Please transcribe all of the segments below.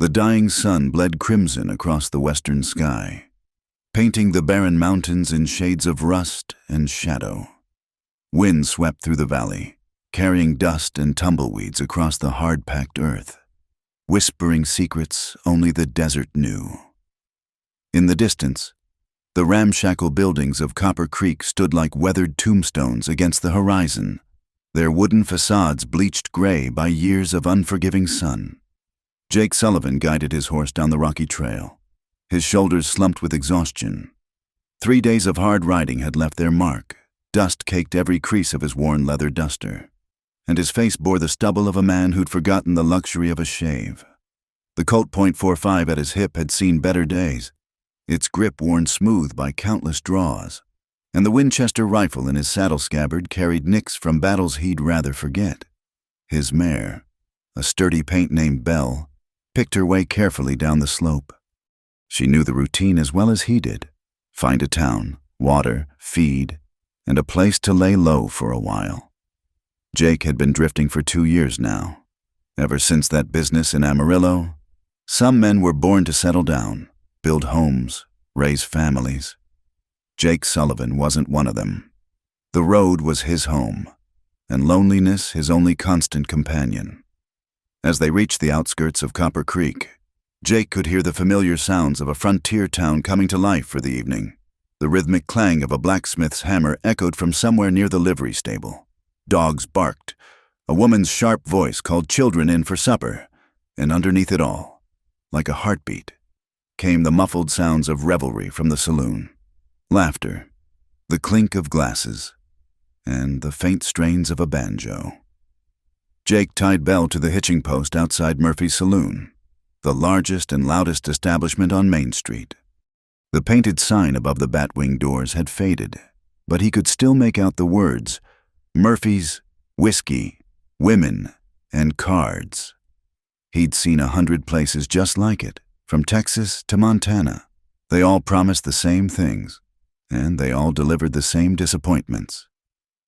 The dying sun bled crimson across the western sky, painting the barren mountains in shades of rust and shadow. Wind swept through the valley, carrying dust and tumbleweeds across the hard-packed earth, whispering secrets only the desert knew. In the distance, the ramshackle buildings of Copper Creek stood like weathered tombstones against the horizon, their wooden facades bleached gray by years of unforgiving sun. Jake Sullivan guided his horse down the rocky trail, his shoulders slumped with exhaustion. 3 days of hard riding had left their mark. Dust caked every crease of his worn leather duster, and his face bore the stubble of a man who'd forgotten the luxury of a shave. The Colt .45 at his hip had seen better days, its grip worn smooth by countless draws, and the Winchester rifle in his saddle scabbard carried nicks from battles he'd rather forget. His mare, a sturdy paint named Belle, picked her way carefully down the slope. She knew the routine as well as he did. Find a town, water, feed, and a place to lay low for a while. Jake had been drifting for 2 years now. Ever since that business in Amarillo, some men were born to settle down, build homes, raise families. Jake Sullivan wasn't one of them. The road was his home, and loneliness his only constant companion. As they reached the outskirts of Copper Creek, Jake could hear the familiar sounds of a frontier town coming to life for the evening. The rhythmic clang of a blacksmith's hammer echoed from somewhere near the livery stable. Dogs barked. A woman's sharp voice called children in for supper. And underneath it all, like a heartbeat, came the muffled sounds of revelry from the saloon. Laughter, the clink of glasses, and the faint strains of a banjo. Jake tied Belle to the hitching post outside Murphy's Saloon, the largest and loudest establishment on Main Street. The painted sign above the batwing doors had faded, but he could still make out the words, Murphy's, whiskey, women, and cards. He'd seen 100 places just like it, from Texas to Montana. They all promised the same things, and they all delivered the same disappointments.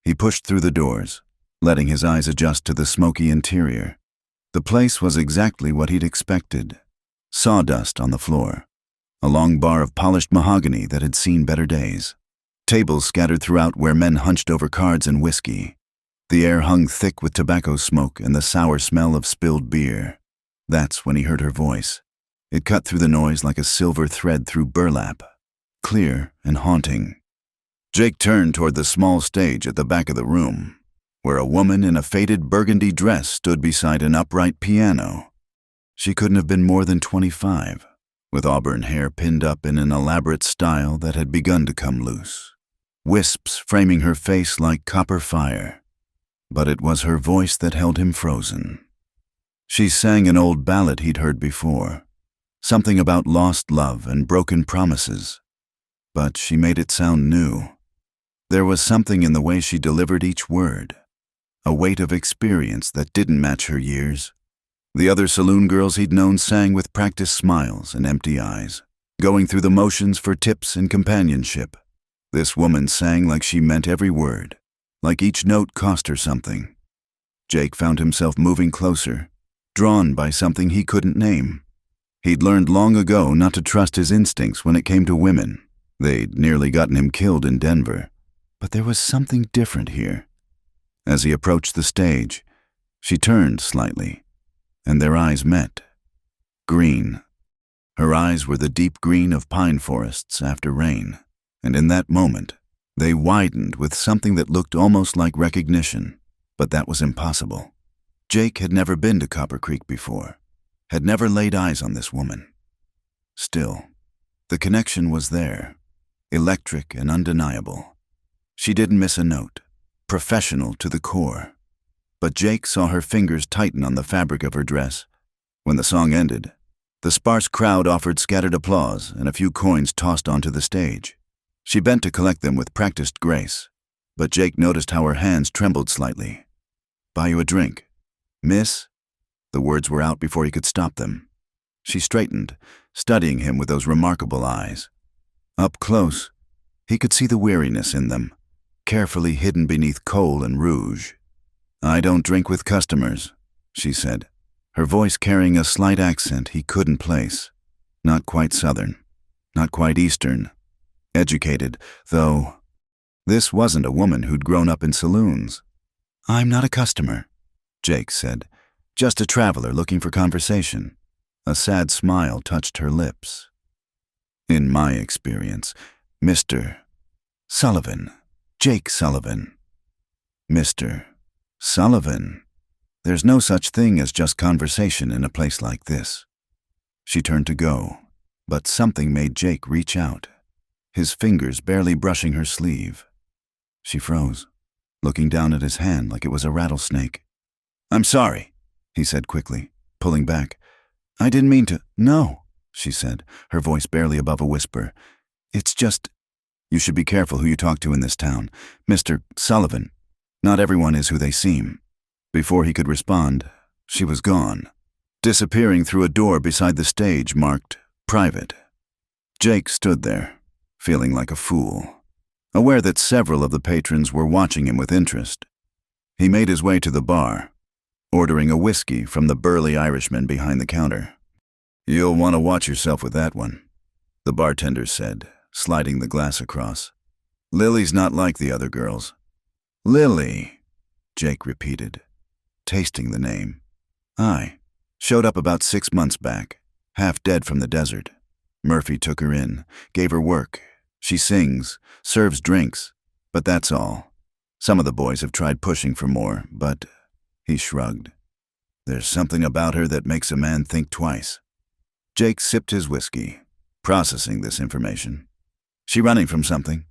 He pushed through the doors, letting his eyes adjust to the smoky interior. The place was exactly what he'd expected. Sawdust on the floor, a long bar of polished mahogany that had seen better days. Tables scattered throughout where men hunched over cards and whiskey. The air hung thick with tobacco smoke and the sour smell of spilled beer. That's when he heard her voice. It cut through the noise like a silver thread through burlap, clear and haunting. Jake turned toward the small stage at the back of the room, where a woman in a faded burgundy dress stood beside an upright piano. She couldn't have been more than 25. With auburn hair pinned up in an elaborate style that had begun to come loose, wisps framing her face like copper fire. But it was her voice that held him frozen. She sang an old ballad he'd heard before, something about lost love and broken promises. But she made it sound new. There was something in the way she delivered each word, a weight of experience that didn't match her years. The other saloon girls he'd known sang with practiced smiles and empty eyes, going through the motions for tips and companionship. This woman sang like she meant every word, like each note cost her something. Jake found himself moving closer, drawn by something he couldn't name. He'd learned long ago not to trust his instincts when it came to women. They'd nearly gotten him killed in Denver. But there was something different here. As he approached the stage, she turned slightly, and their eyes met. Green. Her eyes were the deep green of pine forests after rain, and in that moment, they widened with something that looked almost like recognition, but that was impossible. Jake had never been to Copper Creek before, had never laid eyes on this woman. Still, the connection was there, electric and undeniable. She didn't miss a note, professional to the core. But Jake saw her fingers tighten on the fabric of her dress. When the song ended, the sparse crowd offered scattered applause and a few coins tossed onto the stage. She bent to collect them with practiced grace, but Jake noticed how her hands trembled slightly. "Buy you a drink." "Miss?" The words were out before he could stop them. She straightened, studying him with those remarkable eyes. Up close, he could see the weariness in them, carefully hidden beneath kohl and rouge. "I don't drink with customers," she said, her voice carrying a slight accent he couldn't place. Not quite Southern, not quite Eastern. Educated, though. This wasn't a woman who'd grown up in saloons. "I'm not a customer," Jake said. "Just a traveler looking for conversation." A sad smile touched her lips. "In my experience, Mr. Sullivan, Jake Sullivan." "Mr. Sullivan. There's no such thing as just conversation in a place like this." She turned to go, but something made Jake reach out, his fingers barely brushing her sleeve. She froze, looking down at his hand like it was a rattlesnake. "I'm sorry," he said quickly, pulling back. "I didn't mean to—" "No," she said, her voice barely above a whisper. "It's just, you should be careful who you talk to in this town. Mr. Sullivan. Not everyone is who they seem." Before he could respond, she was gone, disappearing through a door beside the stage marked "Private." Jake stood there, feeling like a fool, aware that several of the patrons were watching him with interest. He made his way to the bar, ordering a whiskey from the burly Irishman behind the counter. "You'll want to watch yourself with that one," the bartender said, sliding the glass across. "Lily's not like the other girls." "Lily," Jake repeated, tasting the name. "Aye. Showed up about 6 months back, half dead from the desert. Murphy took her in, gave her work. She sings, serves drinks, but that's all. Some of the boys have tried pushing for more, but..." He shrugged. "There's something about her that makes a man think twice." Jake sipped his whiskey, processing this information. "She running from something?"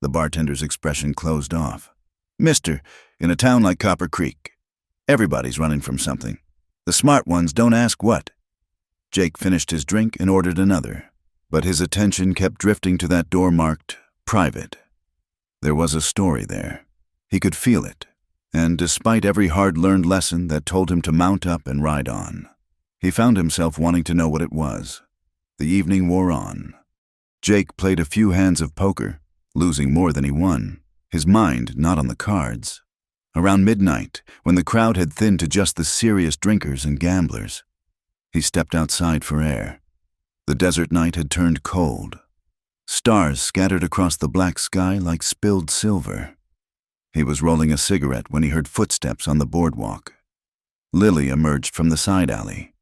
The bartender's expression closed off. "Mister, in a town like Copper Creek, everybody's running from something. The smart ones don't ask what." Jake finished his drink and ordered another, but his attention kept drifting to that door marked "Private." There was a story there. He could feel it, and despite every hard-learned lesson that told him to mount up and ride on, he found himself wanting to know what it was. The evening wore on. Jake played a few hands of poker, losing more than he won, his mind not on the cards. Around midnight, when the crowd had thinned to just the serious drinkers and gamblers, he stepped outside for air. The desert night had turned cold. Stars scattered across the black sky like spilled silver. He was rolling a cigarette when he heard footsteps on the boardwalk. Lily emerged from the side alley,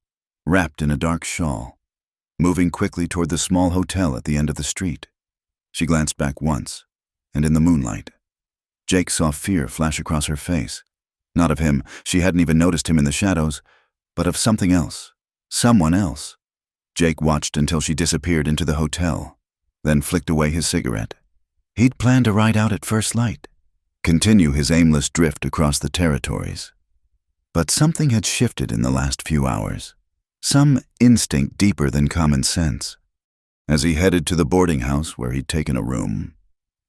wrapped in a dark shawl, moving quickly toward the small hotel at the end of the street. She glanced back once, and in the moonlight, Jake saw fear flash across her face. Not of him, she hadn't even noticed him in the shadows, but of something else, someone else. Jake watched until she disappeared into the hotel, then flicked away his cigarette. He'd planned to ride out at first light, continue his aimless drift across the territories. But something had shifted in the last few hours, some instinct deeper than common sense. As he headed to the boarding house where he'd taken a room,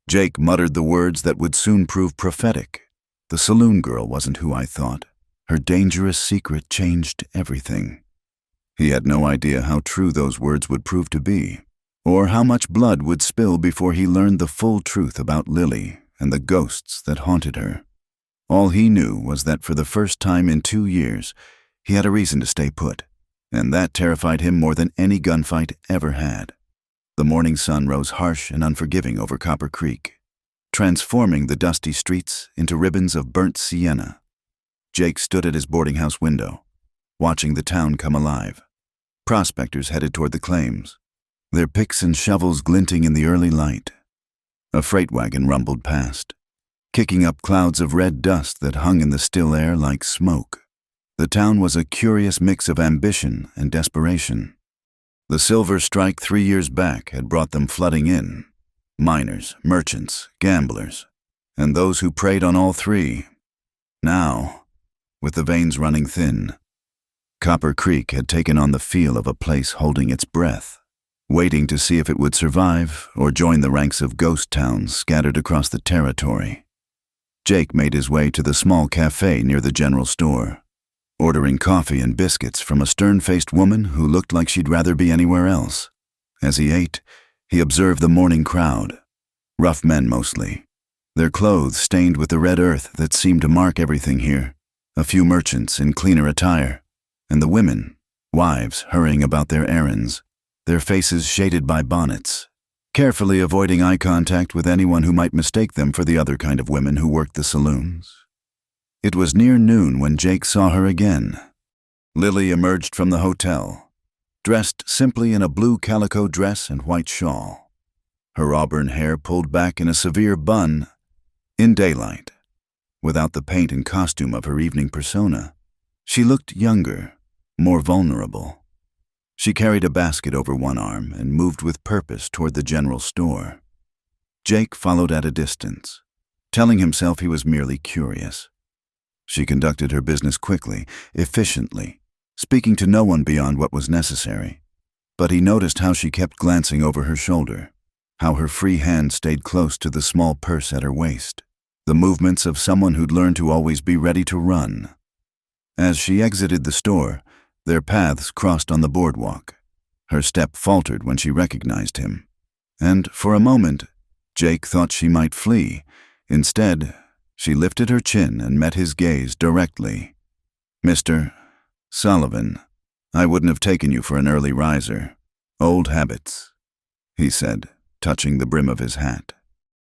Jake muttered the words that would soon prove prophetic. "The saloon girl wasn't who I thought. Her dangerous secret changed everything." He had no idea how true those words would prove to be, or how much blood would spill before he learned the full truth about Lily and the ghosts that haunted her. All he knew was that for the first time in 2 years, he had a reason to stay put, and that terrified him more than any gunfight ever had. The morning sun rose harsh and unforgiving over Copper Creek, transforming the dusty streets into ribbons of burnt sienna. Jake stood at his boarding house window, watching the town come alive. Prospectors headed toward the claims, their picks and shovels glinting in the early light. A freight wagon rumbled past, kicking up clouds of red dust that hung in the still air like smoke. The town was a curious mix of ambition and desperation. The silver strike 3 years back had brought them flooding in. Miners, merchants, gamblers, and those who preyed on all three. Now, with the veins running thin, Copper Creek had taken on the feel of a place holding its breath, waiting to see if it would survive or join the ranks of ghost towns scattered across the territory. Jake made his way to the small cafe near the general store, ordering coffee and biscuits from a stern-faced woman who looked like she'd rather be anywhere else. As he ate, he observed the morning crowd, rough men mostly, their clothes stained with the red earth that seemed to mark everything here, a few merchants in cleaner attire, And the women, wives hurrying about their errands, their faces shaded by bonnets, carefully avoiding eye contact with anyone who might mistake them for the other kind of women who worked the saloons. It was near noon when Jake saw her again. Lily emerged from the hotel, dressed simply in a blue calico dress and white shawl, her auburn hair pulled back in a severe bun. In daylight, without the paint and costume of her evening persona, she looked younger, more vulnerable. She carried a basket over one arm and moved with purpose toward the general store. Jake followed at a distance, telling himself he was merely curious. She conducted her business quickly, efficiently, speaking to no one beyond what was necessary. But he noticed how she kept glancing over her shoulder, how her free hand stayed close to the small purse at her waist, the movements of someone who'd learned to always be ready to run. As she exited the store, their paths crossed on the boardwalk. Her step faltered when she recognized him. And for a moment, Jake thought she might flee. Instead, she lifted her chin and met his gaze directly. "Mr. Sullivan, I wouldn't have taken you for an early riser. Old habits," he said, touching the brim of his hat.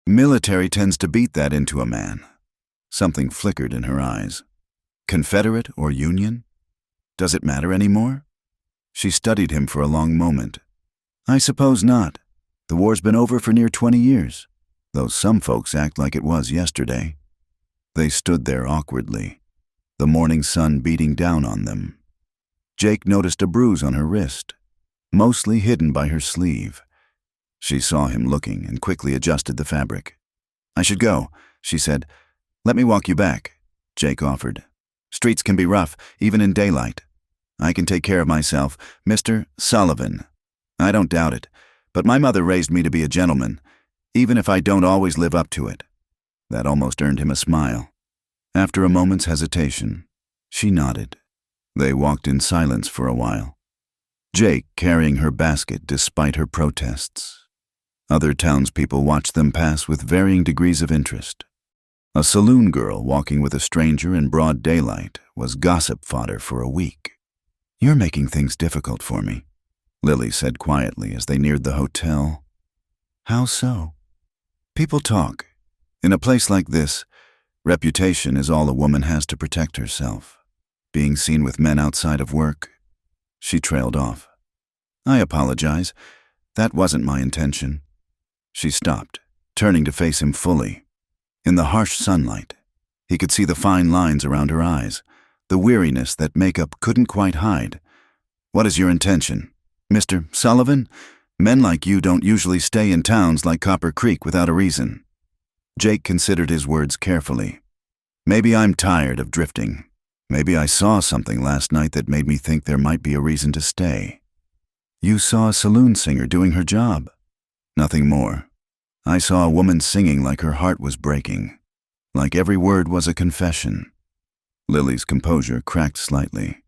"Military tends to beat that into a man." Something flickered in her eyes. Confederate or Union? Does it matter anymore? She studied him for a long moment. "I suppose not. The war's been over for near 20 years, though some folks act like it was yesterday." They stood there awkwardly, the morning sun beating down on them. Jake noticed a bruise on her wrist, mostly hidden by her sleeve. She saw him looking and quickly adjusted the fabric. "I should go," she said. "Let me walk you back," Jake offered. "Streets can be rough, even in daylight. I can take care of myself, Mr. Sullivan. I don't doubt it, but my mother raised me to be a gentleman, even if I don't always live up to it." That almost earned him a smile. After a moment's hesitation, she nodded. They walked in silence for a while, Jake carrying her basket despite her protests. Other townspeople watched them pass with varying degrees of interest. A saloon girl walking with a stranger in broad daylight was gossip fodder for a week. "You're making things difficult for me," Lily said quietly as they neared the hotel. "How so?" "People talk. In a place like this, reputation is all a woman has to protect herself. Being seen with men outside of work." She trailed off. "I apologize. That wasn't my intention." She stopped, turning to face him fully. In the harsh sunlight, he could see the fine lines around her eyes, the weariness that makeup couldn't quite hide. "What is your intention, Mr. Sullivan? Men like you don't usually stay in towns like Copper Creek without a reason." Jake considered his words carefully. "Maybe I'm tired of drifting. Maybe I saw something last night that made me think there might be a reason to stay." "You saw a saloon singer doing her job?" "Nothing more. I saw a woman singing like her heart was breaking, like every word was a confession." Lily's composure cracked slightly.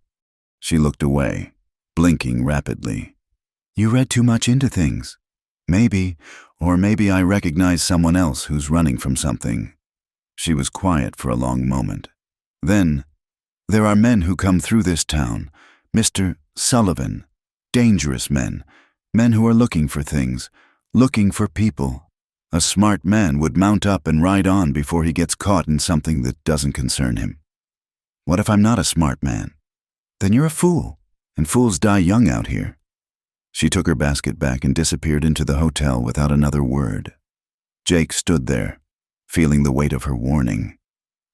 She looked away, blinking rapidly. "You read too much into things. Maybe I recognize someone else who's running from something." She was quiet for a long moment. Then, "There are men who come through this town, Mr. Sullivan, dangerous men, men who are looking for things, looking for people. A smart man would mount up and ride on before he gets caught in something that doesn't concern him." "What if I'm not a smart man?" "Then you're a fool, and fools die young out here." She took her basket back and disappeared into the hotel without another word. Jake stood there, feeling the weight of her warning.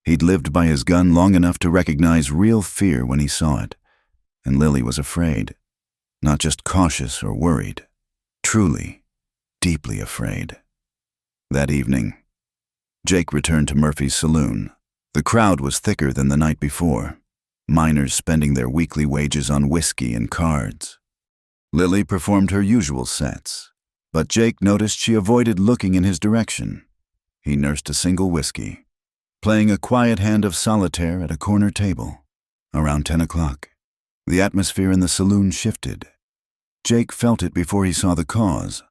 He'd lived by his gun long enough to recognize real fear when he saw it, and Lily was afraid. Not just cautious or worried, truly, deeply afraid. That evening, Jake returned to Murphy's saloon. The crowd was thicker than the night before, miners spending their weekly wages on whiskey and cards. Lily performed her usual sets, but Jake noticed she avoided looking in his direction. He nursed a single whiskey, playing a quiet hand of solitaire at a corner table. Around 10 o'clock, the atmosphere in the saloon shifted. Jake felt it before he saw the cause.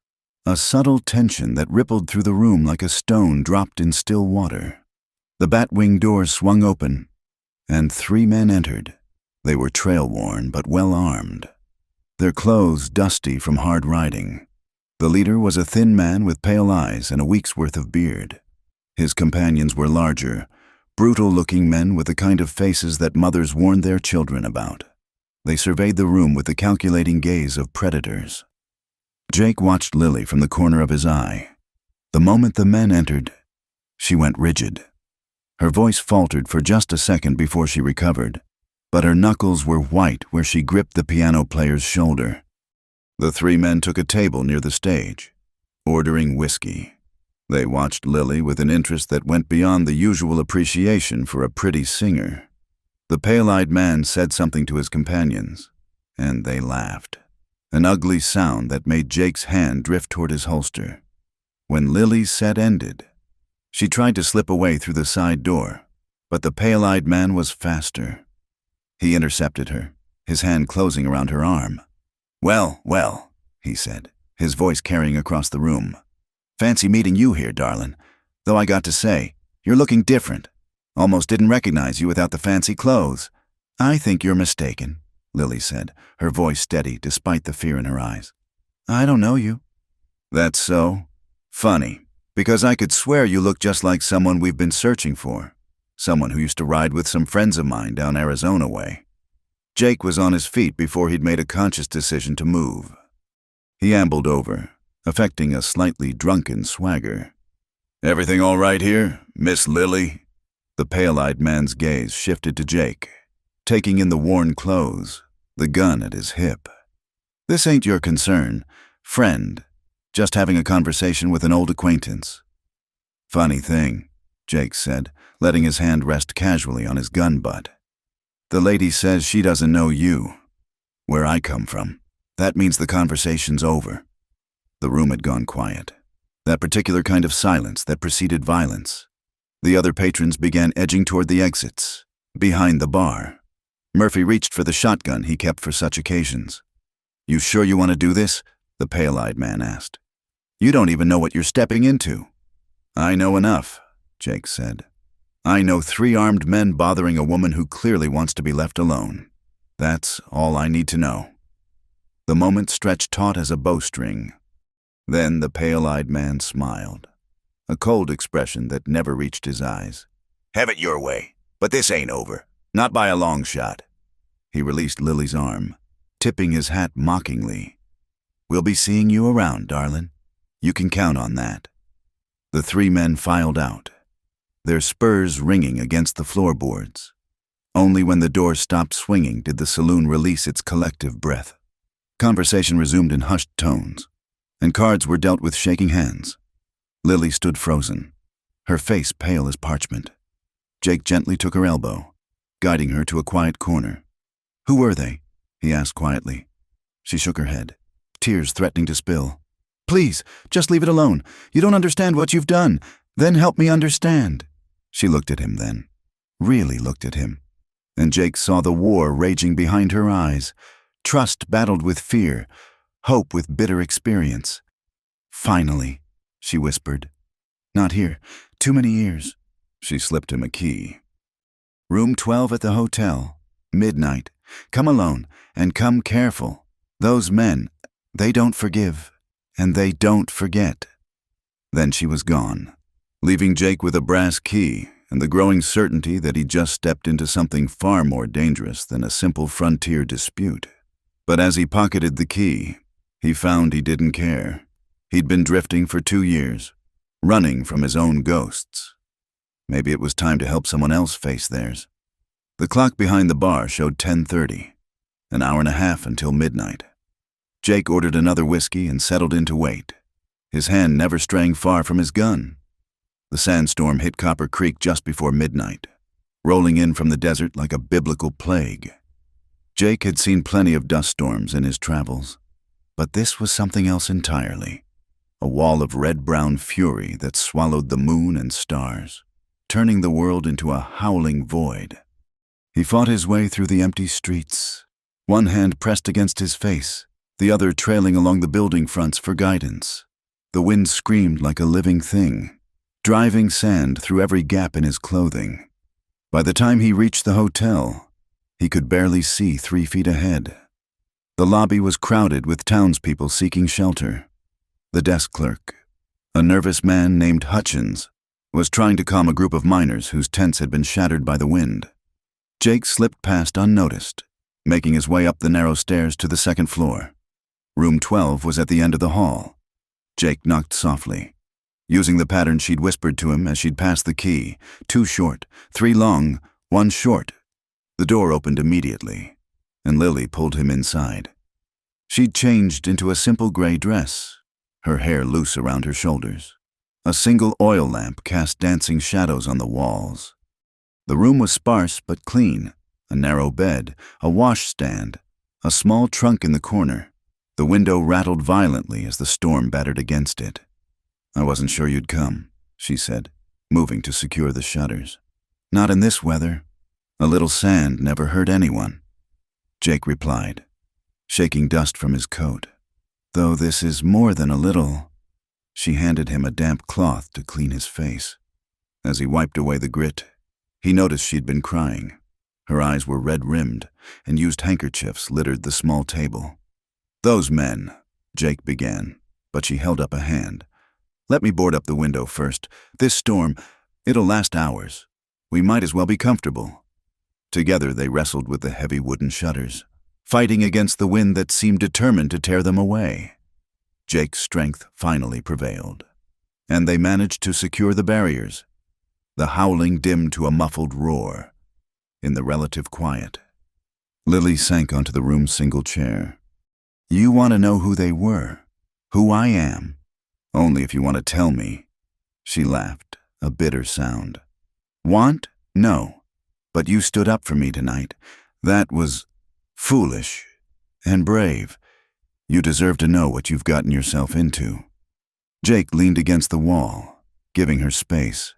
A subtle tension that rippled through the room like a stone dropped in still water. The bat-wing doors swung open, and 3 men entered. They were trail-worn but well-armed, their clothes dusty from hard riding. The leader was a thin man with pale eyes and a week's worth of beard. His companions were larger, brutal-looking men with the kind of faces that mothers warned their children about. They surveyed the room with the calculating gaze of predators. Jake watched Lily from the corner of his eye. The moment the men entered, she went rigid. Her voice faltered for just a second before she recovered, but her knuckles were white where she gripped the piano player's shoulder. The three men took a table near the stage, ordering whiskey. They watched Lily with an interest that went beyond the usual appreciation for a pretty singer. The pale-eyed man said something to his companions, and they laughed, an ugly sound that made Jake's hand drift toward his holster. When Lily's set ended, she tried to slip away through the side door, but the pale-eyed man was faster. He intercepted her, his hand closing around her arm. "Well, well," he said, his voice carrying across the room. "Fancy meeting you here, darling. Though I got to say, you're looking different. Almost didn't recognize you without the fancy clothes." "I think you're mistaken," Lily said, her voice steady despite the fear in her eyes. "I don't know you." "That's so? Funny, because I could swear you look just like someone we've been searching for. Someone who used to ride with some friends of mine down Arizona way." Jake was on his feet before he'd made a conscious decision to move. He ambled over, affecting a slightly drunken swagger. "Everything all right here, Miss Lily?" The pale-eyed man's gaze shifted to Jake, taking in the worn clothes, the gun at his hip. "This ain't your concern, friend. Just having a conversation with an old acquaintance." "Funny thing," Jake said, letting his hand rest casually on his gun butt. "The lady says she doesn't know you. Where I come from, that means the conversation's over." The room had gone quiet, that particular kind of silence that preceded violence. The other patrons began edging toward the exits, behind the bar. Murphy reached for the shotgun he kept for such occasions. "You sure you want to do this?" the pale-eyed man asked. "You don't even know what you're stepping into." "I know enough," Jake said. "I know 3 armed men bothering a woman who clearly wants to be left alone. That's all I need to know." The moment stretched taut as a bowstring. Then the pale-eyed man smiled, a cold expression that never reached his eyes. "Have it your way, but this ain't over. Not by a long shot." He released Lily's arm, tipping his hat mockingly. "We'll be seeing you around, darling. You can count on that." The 3 men filed out, their spurs ringing against the floorboards. Only when the door stopped swinging did the saloon release its collective breath. Conversation resumed in hushed tones, and cards were dealt with shaking hands. Lily stood frozen, her face pale as parchment. Jake gently took her elbow, guiding her to a quiet corner. "Who were they?" he asked quietly. She shook her head, tears threatening to spill. "Please, just leave it alone. You don't understand what you've done. Then help me understand." She looked at him then, really looked at him, and Jake saw the war raging behind her eyes, trust battled with fear, hope with bitter experience. "Finally," she whispered. "Not here. Too many years." She slipped him a key. "Room 12 at the hotel. Midnight. Come alone, and come careful. Those men, they don't forgive, and they don't forget." Then she was gone, leaving Jake with a brass key and the growing certainty that he'd just stepped into something far more dangerous than a simple frontier dispute. But as he pocketed the key, he found he didn't care. He'd been drifting for 2 years, running from his own ghosts. Maybe it was time to help someone else face theirs. The clock behind the bar showed 10:30, an hour and a half until midnight. Jake ordered another whiskey and settled in to wait, his hand never straying far from his gun. The sandstorm hit Copper Creek just before midnight, rolling in from the desert like a biblical plague. Jake had seen plenty of dust storms in his travels, but this was something else entirely. A wall of red-brown fury that swallowed the moon and stars, turning the world into a howling void. He fought his way through the empty streets, one hand pressed against his face, the other trailing along the building fronts for guidance. The wind screamed like a living thing, driving sand through every gap in his clothing. By the time he reached the hotel, He could barely see 3 feet ahead. The lobby was crowded with townspeople seeking shelter. The desk clerk, a nervous man named Hutchins, was trying to calm a group of miners whose tents had been shattered by the wind. Jake slipped past unnoticed, making his way up the narrow stairs to the second floor. Room 12 was at the end of the hall. Jake knocked softly, using the pattern she'd whispered to him as she'd passed the key. 2 short, 3 long, 1 short. The door opened immediately, and Lily pulled him inside. She'd changed into a simple gray dress, her hair loose around her shoulders. A single oil lamp cast dancing shadows on the walls. The room was sparse but clean. A narrow bed, a washstand, a small trunk in the corner. The window rattled violently as the storm battered against it. "I wasn't sure you'd come," she said, moving to secure the shutters. "Not in this weather. A little sand never hurt anyone," Jake replied, shaking dust from his coat. "Though this is more than a little." She handed him a damp cloth to clean his face. As he wiped away the grit, he noticed she'd been crying. Her eyes were red-rimmed, and used handkerchiefs littered the small table. "Those men," Jake began, but she held up a hand. "Let me board up the window first. This storm, it'll last hours. We might as well be comfortable." Together they wrestled with the heavy wooden shutters, fighting against the wind that seemed determined to tear them away. Jake's strength finally prevailed, and they managed to secure the barriers. The howling dimmed to a muffled roar. In the relative quiet, Lily sank onto the room's single chair. "You want to know who they were? Who I am? Only if you want to tell me." She laughed, a bitter sound. "Want? No. But you stood up for me tonight. That was foolish and brave. You deserve to know what you've gotten yourself into." Jake leaned against the wall, giving her space.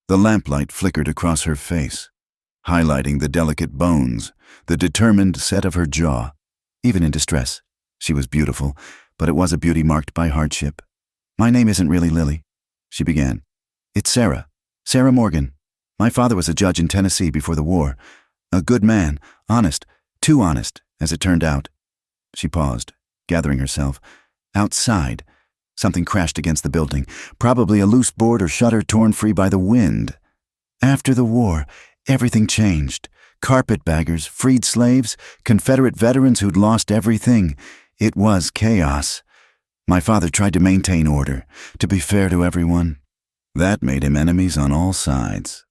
The lamplight flickered across her face, highlighting the delicate bones, the determined set of her jaw. Even in distress, she was beautiful, but it was a beauty marked by hardship. "My name isn't really Lily," she began. "It's Sarah. Sarah Morgan. My father was a judge in Tennessee before the war. A good man, honest, too honest, as it turned out." She paused, gathering herself. "Outside, something crashed against the building, probably a loose board or shutter torn free by the wind. After the war, everything changed. Carpetbaggers, freed slaves, Confederate veterans who'd lost everything. It was chaos. My father tried to maintain order, to be fair to everyone. That made him enemies on all sides."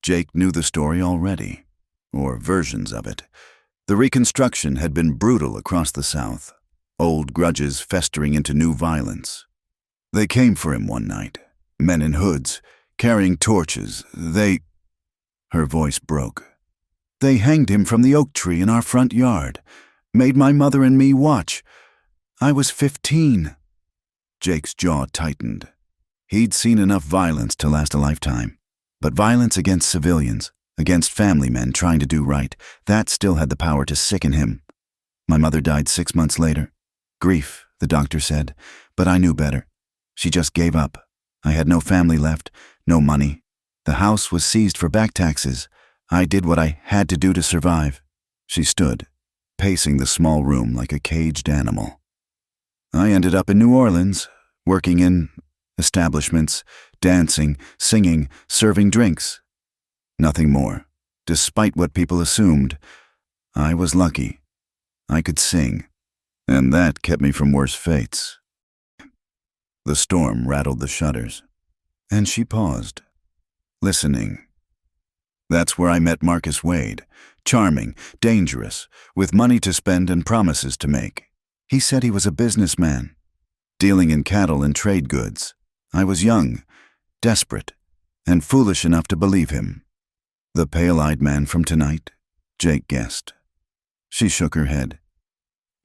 Jake knew the story already, or versions of it. The Reconstruction had been brutal across the South, old grudges festering into new violence. They came for him one night, men in hoods, carrying torches. Her voice broke. "They hanged him from the oak tree in our front yard, made my mother and me watch. I was 15. Jake's jaw tightened. He'd seen enough violence to last a lifetime, but violence against civilians, against family men trying to do right, that still had the power to sicken him. My mother died 6 months later. Grief, the doctor said, but I knew better. She just gave up. I had no family left, no money. The house was seized for back taxes. I did what I had to do to survive." She stood, pacing the small room like a caged animal. "I ended up in New Orleans, working in establishments, dancing, singing, serving drinks. Nothing more, despite what people assumed. I was lucky. I could sing, and that kept me from worse fates." The storm rattled the shutters, and she paused, listening. "That's where I met Marcus Wade. Charming, dangerous, with money to spend and promises to make. He said he was a businessman, dealing in cattle and trade goods. I was young, desperate, and foolish enough to believe him." "The pale-eyed man from tonight?" Jake guessed. She shook her head.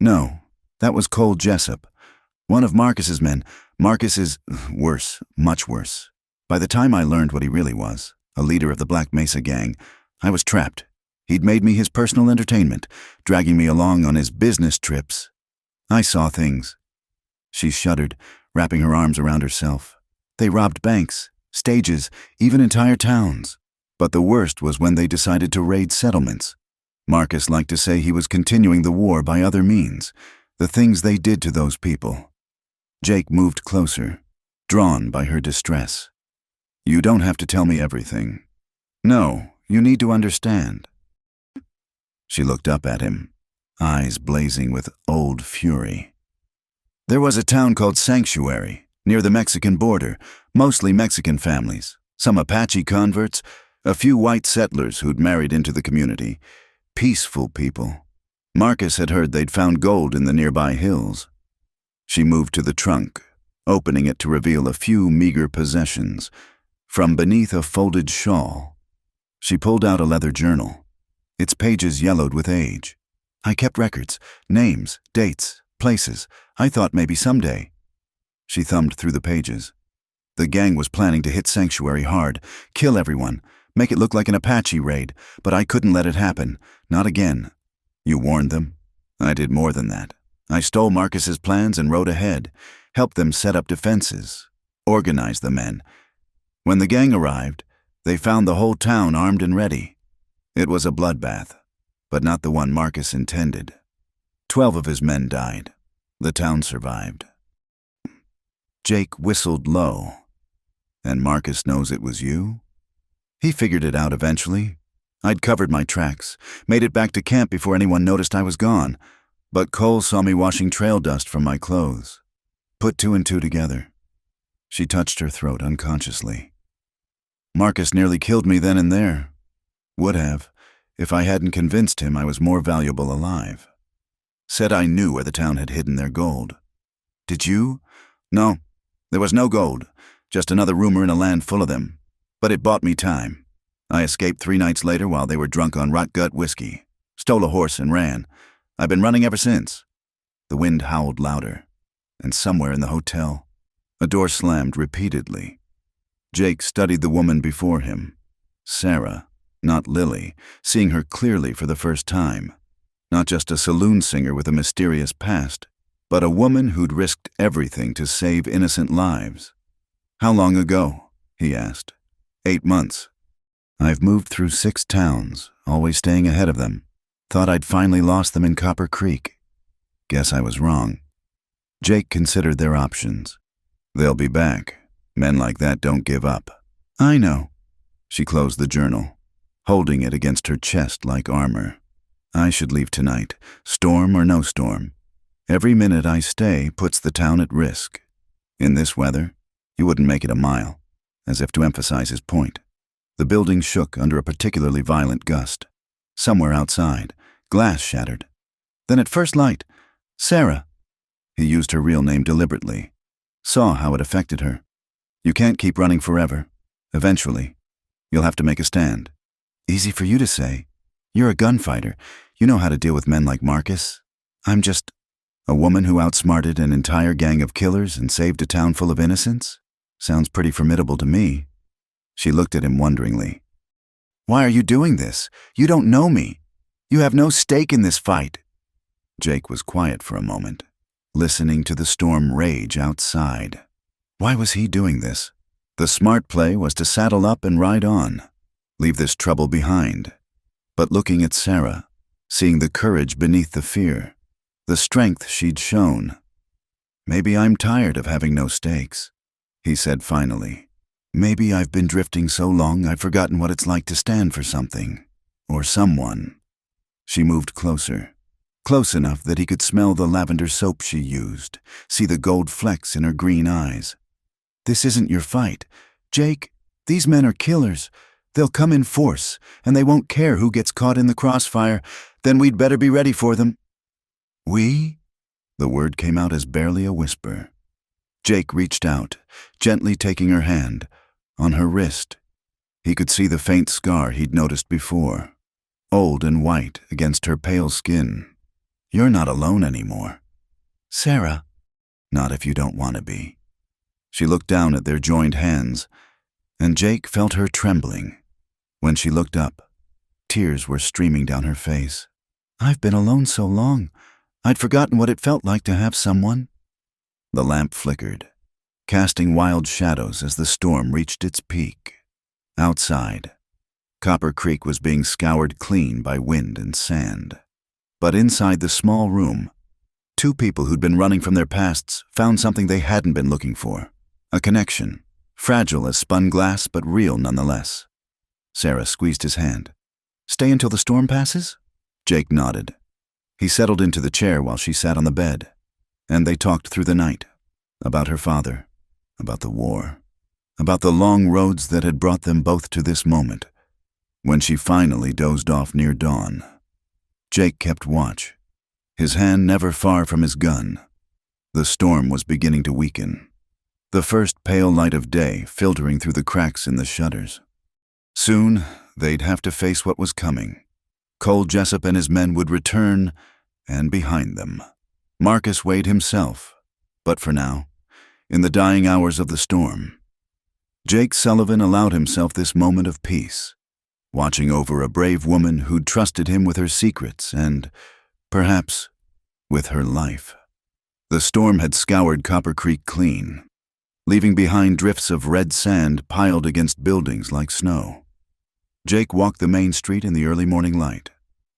"No, that was Cole Jessup, one of Marcus's men. Marcus is worse, much worse. By the time I learned what he really was, a leader of the Black Mesa gang, I was trapped. He'd made me his personal entertainment, dragging me along on his business trips. I saw things." She shuddered, wrapping her arms around herself. "They robbed banks, stages, even entire towns. But the worst was when they decided to raid settlements. Marcus liked to say he was continuing the war by other means, the things they did to those people. Jake moved closer, drawn by her distress. You don't have to tell me everything. No, you need to understand. She looked up at him, eyes blazing with old fury. There was a town called Sanctuary, near the Mexican border, mostly Mexican families, some Apache converts, a few white settlers who'd married into the community. Peaceful people. Marcus had heard they'd found gold in the nearby hills. She moved to the trunk, opening it to reveal a few meager possessions. From beneath a folded shawl, she pulled out a leather journal, its pages yellowed with age. I kept records, names, dates, places. I thought maybe someday. She thumbed through the pages. The gang was planning to hit Sanctuary hard, kill everyone, make it look like an Apache raid, but I couldn't let it happen. Not again. You warned them? I did more than that. I stole Marcus's plans and rode ahead, helped them set up defenses, organized the men. When the gang arrived, they found the whole town armed and ready. It was a bloodbath, but not the one Marcus intended. 12 of his men died. The town survived. Jake whistled low. And Marcus knows it was you? He figured it out eventually. I'd covered my tracks, made it back to camp before anyone noticed I was gone, but Cole saw me washing trail dust from my clothes. Put 2 and 2 together. She touched her throat unconsciously. Marcus nearly killed me then and there. Would have, if I hadn't convinced him I was more valuable alive. Said I knew where the town had hidden their gold. Did you? No, there was no gold, just another rumor in a land full of them. But it bought me time. I escaped 3 nights later while they were drunk on rot-gut whiskey. Stole a horse and ran. I've been running ever since. The wind howled louder. And somewhere in the hotel, a door slammed repeatedly. Jake studied the woman before him. Sarah, not Lily, seeing her clearly for the first time. Not just a saloon singer with a mysterious past, but a woman who'd risked everything to save innocent lives. How long ago? He asked. 8 months. I've moved through 6 towns, always staying ahead of them. Thought I'd finally lost them in Copper Creek. Guess I was wrong. Jake considered their options. They'll be back. Men like that don't give up. I know. She closed the journal, holding it against her chest like armor. I should leave tonight, storm or no storm. Every minute I stay puts the town at risk. In this weather, you wouldn't make it a mile, as if to emphasize his point. The building shook under a particularly violent gust. Somewhere outside, glass shattered. Then at first light, Sarah, he used her real name deliberately, saw how it affected her. You can't keep running forever. Eventually, you'll have to make a stand. Easy for you to say. You're a gunfighter. You know how to deal with men like Marcus. I'm just a woman who outsmarted an entire gang of killers and saved a town full of innocents? Sounds pretty formidable to me. She looked at him wonderingly. Why are you doing this? You don't know me. You have no stake in this fight. Jake was quiet for a moment, listening to the storm rage outside. Why was he doing this? The smart play was to saddle up and ride on, leave this trouble behind. But looking at Sarah, seeing the courage beneath the fear, the strength she'd shown. Maybe I'm tired of having no stakes, he said finally. Maybe I've been drifting so long I've forgotten what it's like to stand for something, or someone. She moved closer, close enough that he could smell the lavender soap she used, see the gold flecks in her green eyes. This isn't your fight. Jake, these men are killers. They'll come in force, and they won't care who gets caught in the crossfire. Then we'd better be ready for them. We? The word came out as barely a whisper. Jake reached out, gently taking her hand, on her wrist. He could see the faint scar he'd noticed before, old and white against her pale skin. You're not alone anymore. Sarah. Not if you don't want to be. She looked down at their joined hands, and Jake felt her trembling. When she looked up, tears were streaming down her face. I've been alone so long. I'd forgotten what it felt like to have someone. The lamp flickered, casting wild shadows as the storm reached its peak. Outside, Copper Creek was being scoured clean by wind and sand. But inside the small room, two people who'd been running from their pasts found something they hadn't been looking for. A connection, fragile as spun glass but real nonetheless. Sarah squeezed his hand. "Stay until the storm passes?" Jake nodded. He settled into the chair while she sat on the bed, and they talked through the night. About her father, about the war, about the long roads that had brought them both to this moment, when she finally dozed off near dawn. Jake kept watch, his hand never far from his gun. The storm was beginning to weaken, the first pale light of day filtering through the cracks in the shutters. Soon, they'd have to face what was coming. Cole Jessup and his men would return, and behind them, Marcus Wade himself. But for now, in the dying hours of the storm, Jake Sullivan allowed himself this moment of peace, watching over a brave woman who'd trusted him with her secrets and, perhaps, with her life. The storm had scoured Copper Creek clean, leaving behind drifts of red sand piled against buildings like snow. Jake walked the main street in the early morning light,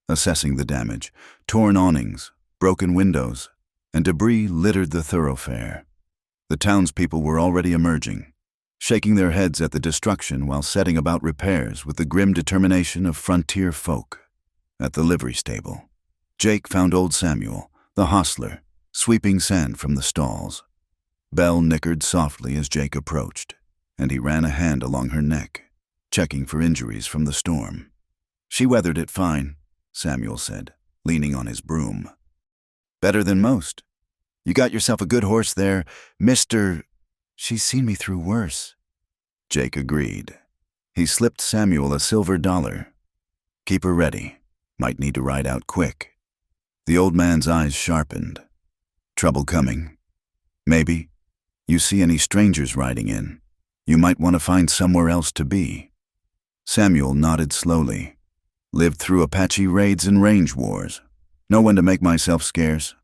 assessing the damage. Torn awnings, broken windows, and debris littered the thoroughfare. The townspeople were already emerging, shaking their heads at the destruction while setting about repairs with the grim determination of frontier folk. At the livery stable, Jake found old Samuel, the hostler, sweeping sand from the stalls. Belle nickered softly as Jake approached, and he ran a hand along her neck, checking for injuries from the storm. "She weathered it fine," Samuel said, leaning on his broom. "Better than most. You got yourself a good horse there, Mr. She's seen me through worse." Jake agreed. He slipped Samuel a silver dollar. "Keep her ready. Might need to ride out quick." The old man's eyes sharpened. "Trouble coming?" "Maybe. You see any strangers riding in? You might want to find somewhere else to be." Samuel nodded slowly. "Lived through Apache raids and range wars. Know when to make myself scarce."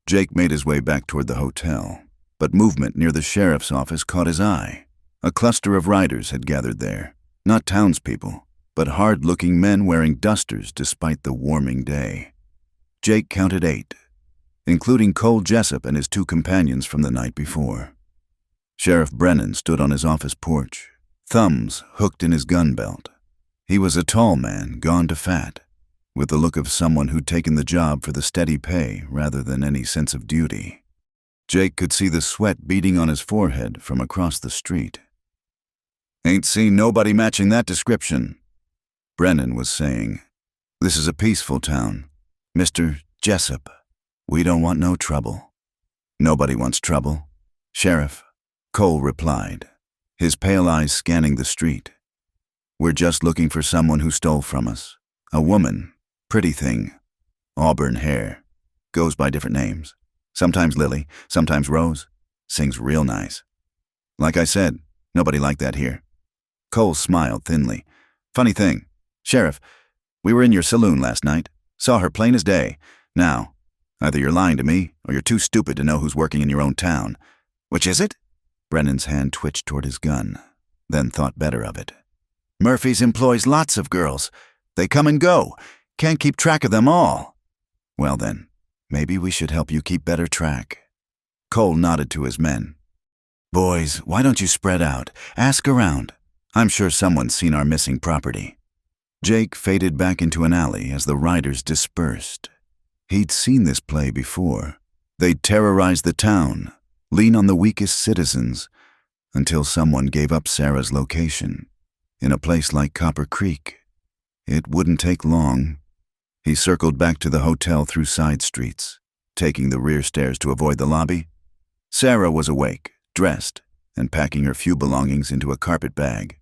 Jake made his way back toward the hotel, but movement near the sheriff's office caught his eye. A cluster of riders had gathered there, not townspeople, but hard-looking men wearing dusters despite the warming day. Jake counted 8, including Cole Jessup and his 2 companions from the night before. Sheriff Brennan stood on his office porch, thumbs hooked in his gun belt. He was a tall man, gone to fat, with the look of someone who'd taken the job for the steady pay rather than any sense of duty. Jake could see the sweat beading on his forehead from across the street. "Ain't seen nobody matching that description," Brennan was saying. "This is a peaceful town. Mr. Jessup, we don't want no trouble." "Nobody wants trouble, Sheriff," Cole replied, his pale eyes scanning the street. "We're just looking for someone who stole from us. A woman, pretty thing, auburn hair, goes by different names. Sometimes Lily, sometimes Rose, sings real nice. Like I said, nobody like that here." Cole smiled thinly. "Funny thing, Sheriff, we were in your saloon last night. Saw her plain as day. Now, either you're lying to me or you're too stupid to know who's working in your own town. Which is it?" Brennan's hand twitched toward his gun, then thought better of it. "Murphy's employs lots of girls. They come and go. Can't keep track of them all." "Well then, maybe we should help you keep better track." Cole nodded to his men. "Boys, why don't you spread out? Ask around. I'm sure someone's seen our missing property." Jake faded back into an alley as the riders dispersed. He'd seen this play before. They'd terrorize the town, lean on the weakest citizens, until someone gave up Sarah's location. In a place like Copper Creek, it wouldn't take long. He circled back to the hotel through side streets, taking the rear stairs to avoid the lobby. Sarah was awake, dressed, and packing her few belongings into a carpet bag.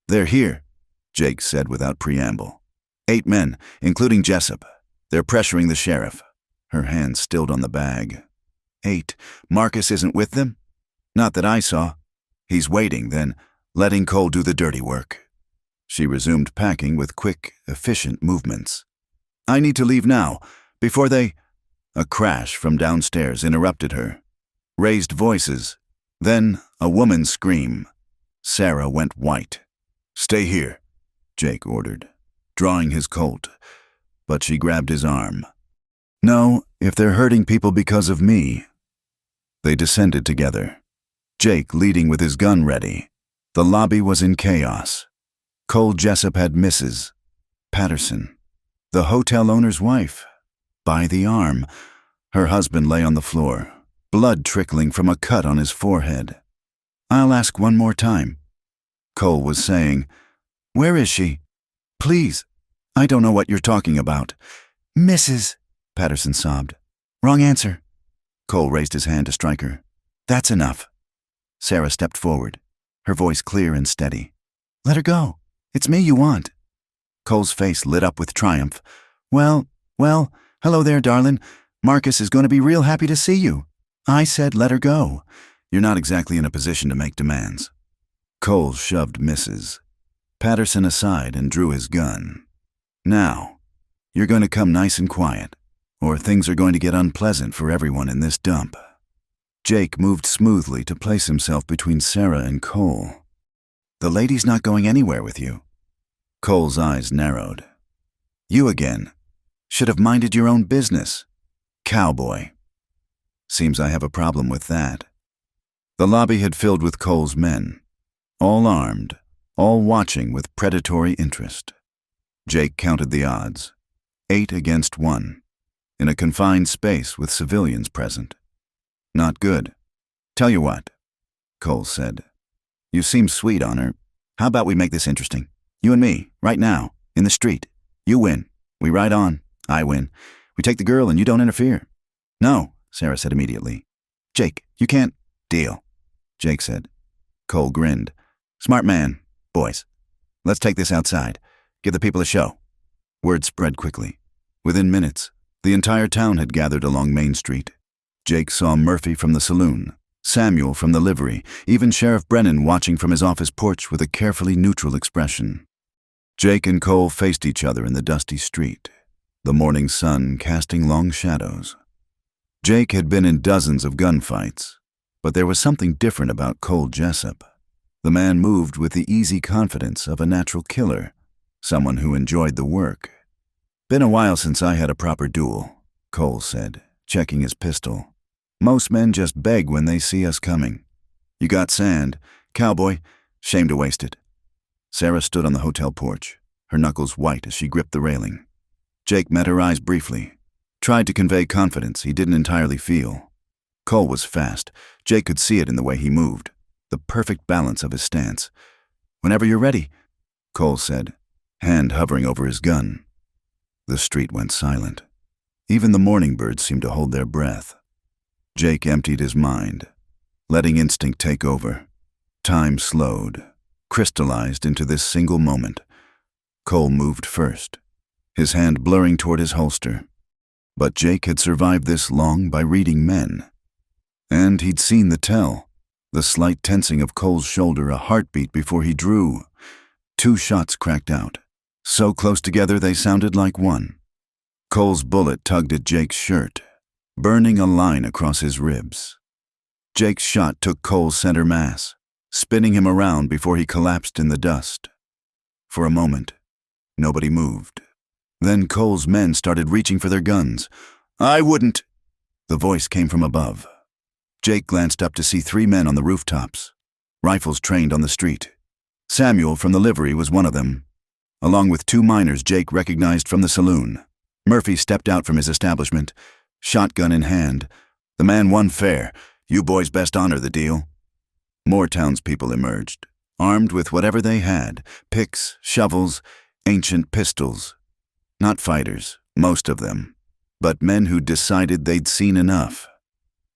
"They're here," Jake said without preamble. 8 men, including Jessup. They're pressuring the sheriff. Her hand stilled on the bag. 8. Marcus isn't with them? Not that I saw. He's waiting, then letting Cole do the dirty work. She resumed packing with quick, efficient movements. "I need to leave now, before they—" A crash from downstairs interrupted her. Raised voices, then a woman's scream. Sarah went white. "Stay here," Jake ordered, drawing his Colt, but she grabbed his arm. No, if they're hurting people because of me. They descended together, Jake leading with his gun ready. The lobby was in chaos. Cole Jessup had Mrs. Patterson, the hotel owner's wife, by the arm. Her husband lay on the floor, blood trickling from a cut on his forehead. I'll ask one more time. Cole was saying, Where is she? Please. I don't know what you're talking about. Mrs. Patterson sobbed. Wrong answer. Cole raised his hand to strike her. That's enough. Sarah stepped forward, her voice clear and steady. Let her go. It's me you want. Cole's face lit up with triumph. Well, hello there, darling. Marcus is going to be real happy to see you. I said let her go. You're not exactly in a position to make demands. Cole shoved Mrs. Patterson aside and drew his gun. Now, you're going to come nice and quiet, or things are going to get unpleasant for everyone in this dump. Jake moved smoothly to place himself between Sarah and Cole. The lady's not going anywhere with you. Cole's eyes narrowed. You again. Should have minded your own business. Cowboy. Seems I have a problem with that. The lobby had filled with Cole's men, all armed, all watching with predatory interest. Jake counted the odds. 8 against 1, in a confined space with civilians present. Not good. Tell you what, Cole said. You seem sweet on her. How about we make this interesting? You and me, right now, in the street. You win. We ride on. I win. We take the girl and you don't interfere. No, Sarah said immediately. Jake, you can't. Deal, Jake said. Cole grinned. Smart man. Boys, let's take this outside. Give the people a show. Word spread quickly. Within minutes, the entire town had gathered along Main Street. Jake saw Murphy from the saloon, Samuel from the livery, even Sheriff Brennan watching from his office porch with a carefully neutral expression. Jake and Cole faced each other in the dusty street, the morning sun casting long shadows. Jake had been in dozens of gunfights, but there was something different about Cole Jessup. The man moved with the easy confidence of a natural killer, someone who enjoyed the work. Been a while since I had a proper duel, Cole said, checking his pistol. Most men just beg when they see us coming. You got sand, cowboy, shame to waste it. Sarah stood on the hotel porch, her knuckles white as she gripped the railing. Jake met her eyes briefly, tried to convey confidence he didn't entirely feel. Cole was fast. Jake could see it in the way he moved, the perfect balance of his stance. Whenever you're ready, Cole said, hand hovering over his gun. The street went silent. Even the morning birds seemed to hold their breath. Jake emptied his mind, letting instinct take over. Time slowed, crystallized into this single moment. Cole moved first, his hand blurring toward his holster. But Jake had survived this long by reading men. And he'd seen the tell, the slight tensing of Cole's shoulder, a heartbeat before he drew. 2 shots cracked out, so close together they sounded like one. Cole's bullet tugged at Jake's shirt, burning a line across his ribs. Jake's shot took Cole's center mass, spinning him around before he collapsed in the dust. For a moment, nobody moved. Then Cole's men started reaching for their guns. I wouldn't. The voice came from above. Jake glanced up to see 3 men on the rooftops, rifles trained on the street. Samuel from the livery was one of them, along with 2 miners Jake recognized from the saloon. Murphy stepped out from his establishment, shotgun in hand. The man won fair. You boys best honor the deal. More townspeople emerged, armed with whatever they had, picks, shovels, ancient pistols. Not fighters, most of them, but men who decided they'd seen enough.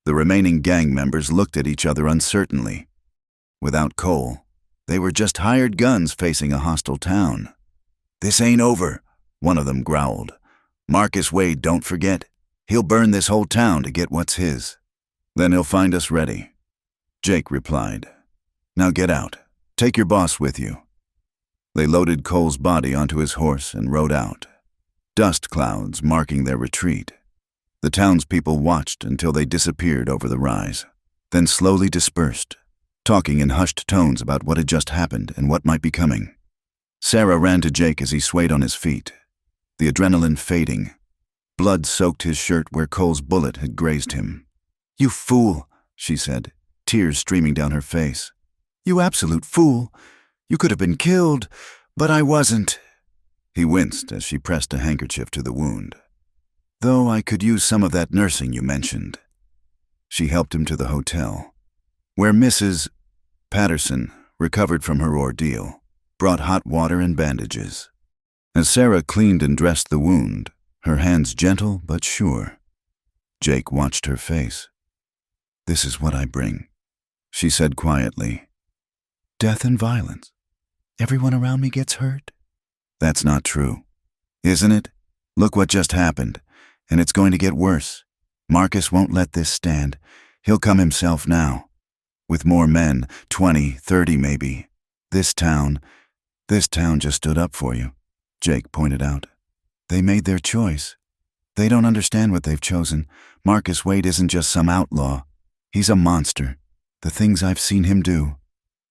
The remaining gang members looked at each other uncertainly. Without Cole, they were just hired guns facing a hostile town. This ain't over, one of them growled. Marcus Wade, don't forget. He'll burn this whole town to get what's his. Then he'll find us ready. Jake replied. Now get out. Take your boss with you. They loaded Cole's body onto his horse and rode out, dust clouds marking their retreat. The townspeople watched until they disappeared over the rise, then slowly dispersed, talking in hushed tones about what had just happened and what might be coming. Sarah ran to Jake as he swayed on his feet, the adrenaline fading. Blood soaked his shirt where Cole's bullet had grazed him. "You fool," she said, tears streaming down her face. "You absolute fool. You could have been killed, but I wasn't." He winced as she pressed a handkerchief to the wound. "Though I could use some of that nursing you mentioned." She helped him to the hotel, where Mrs. Patterson, recovered from her ordeal, brought hot water and bandages. As Sarah cleaned and dressed the wound, her hands gentle but sure, Jake watched her face. "This is what I bring," she said quietly. "Death and violence. Everyone around me gets hurt." "That's not true. Isn't it? Look what just happened, and it's going to get worse. Marcus won't let this stand. He'll come himself now. With more men, 20, 30 maybe. This town just stood up for you," Jake pointed out. "They made their choice. They don't understand what they've chosen. Marcus Wade isn't just some outlaw. He's a monster. The things I've seen him do."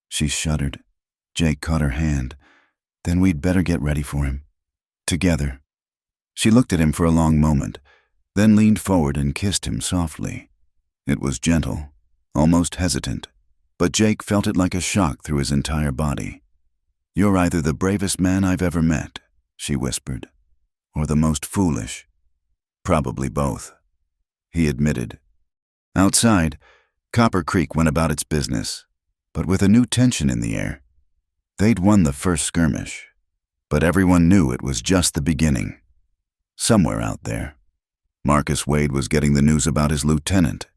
She shuddered. Jake caught her hand. "Then we'd better get ready for him. Together." She looked at him for a long moment, then leaned forward and kissed him softly. It was gentle, almost hesitant, but Jake felt it like a shock through his entire body. "You're either the bravest man I've ever met," she whispered, "or the most foolish." "Probably both," he admitted. Outside, Copper Creek went about its business, but with a new tension in the air. They'd won the first skirmish, but everyone knew it was just the beginning. Somewhere out there, Marcus Wade was getting the news about his lieutenant,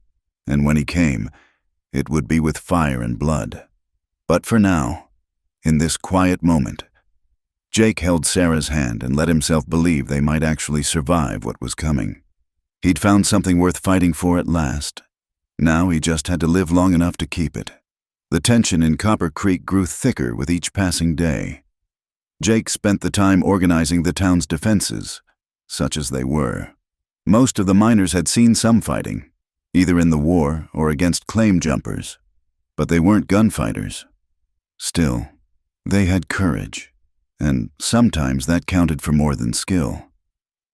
and when he came, it would be with fire and blood. But for now, in this quiet moment, Jake held Sarah's hand and let himself believe they might actually survive what was coming. He'd found something worth fighting for at last. Now he just had to live long enough to keep it. The tension in Copper Creek grew thicker with each passing day. Jake spent the time organizing the town's defenses, such as they were. Most of the miners had seen some fighting, either in the war or against claim jumpers, but they weren't gunfighters. Still, they had courage, and sometimes that counted for more than skill.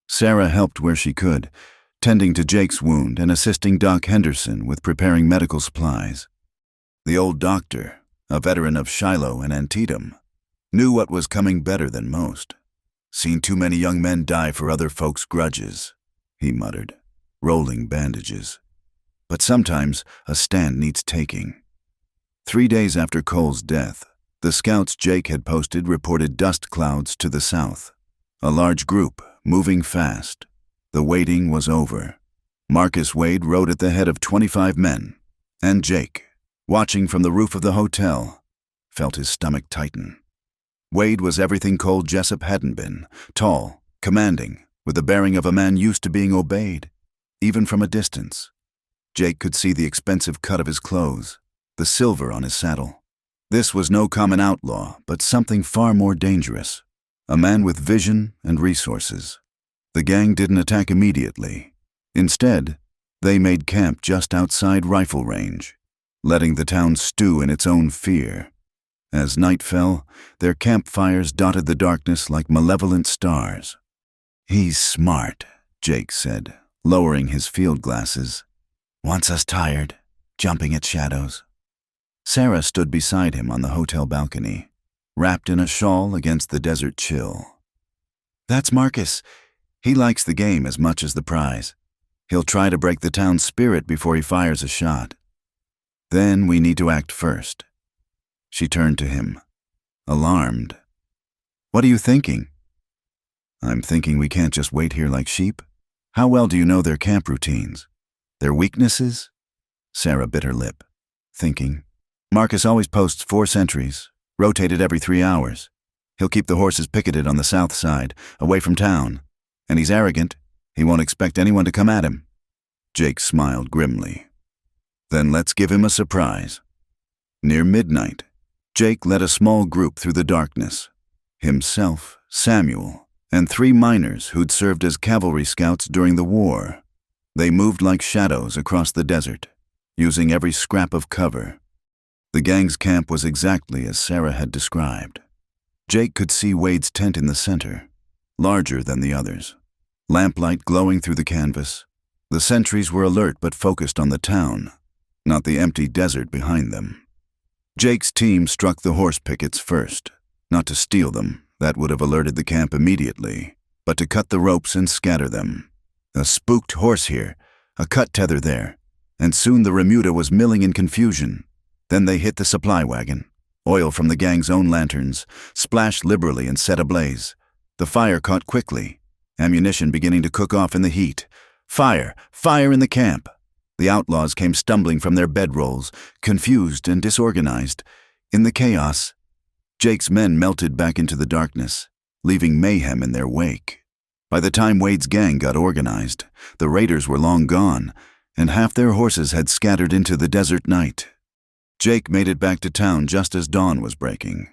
Sarah helped where she could, tending to Jake's wound and assisting Doc Henderson with preparing medical supplies. The old doctor, a veteran of Shiloh and Antietam, knew what was coming better than most. "Seen too many young men die for other folks' grudges," he muttered, rolling bandages. "But sometimes a stand needs taking." 3 days after Cole's death, the scouts Jake had posted reported dust clouds to the south. A large group, moving fast. The waiting was over. Marcus Wade rode at the head of 25 men, and Jake, watching from the roof of the hotel, felt his stomach tighten. Wade was everything Cole Jessup hadn't been: tall, commanding, with the bearing of a man used to being obeyed, even from a distance. Jake could see the expensive cut of his clothes, the silver on his saddle. This was no common outlaw, but something far more dangerous. A man with vision and resources. The gang didn't attack immediately. Instead, they made camp just outside rifle range, letting the town stew in its own fear. As night fell, their campfires dotted the darkness like malevolent stars. "He's smart," Jake said, lowering his field glasses. "Wants us tired, jumping at shadows." Sarah stood beside him on the hotel balcony, wrapped in a shawl against the desert chill. "That's Marcus. He likes the game as much as the prize. He'll try to break the town's spirit before he fires a shot. Then we need to act first." She turned to him, alarmed. "What are you thinking?" "I'm thinking we can't just wait here like sheep. How well do you know their camp routines? Their weaknesses?" Sarah bit her lip, thinking. "Marcus always posts 4 sentries, rotated every 3 hours. He'll keep the horses picketed on the south side, away from town. And he's arrogant. He won't expect anyone to come at him." Jake smiled grimly. "Then let's give him a surprise." Near midnight, Jake led a small group through the darkness. Himself, Samuel, and 3 miners who'd served as cavalry scouts during the war. They moved like shadows across the desert, using every scrap of cover. The gang's camp was exactly as Sarah had described. Jake could see Wade's tent in the center, larger than the others. Lamplight glowing through the canvas. The sentries were alert but focused on the town, not the empty desert behind them. Jake's team struck the horse pickets first, not to steal them, that would have alerted the camp immediately, but to cut the ropes and scatter them. A spooked horse here, a cut tether there, and soon the remuda was milling in confusion. Then they hit the supply wagon. Oil from the gang's own lanterns splashed liberally and set ablaze. The fire caught quickly, ammunition beginning to cook off in the heat. Fire! Fire in the camp! The outlaws came stumbling from their bedrolls, confused and disorganized. In the chaos, Jake's men melted back into the darkness, leaving mayhem in their wake. By the time Wade's gang got organized, the raiders were long gone, and half their horses had scattered into the desert night. Jake made it back to town just as dawn was breaking.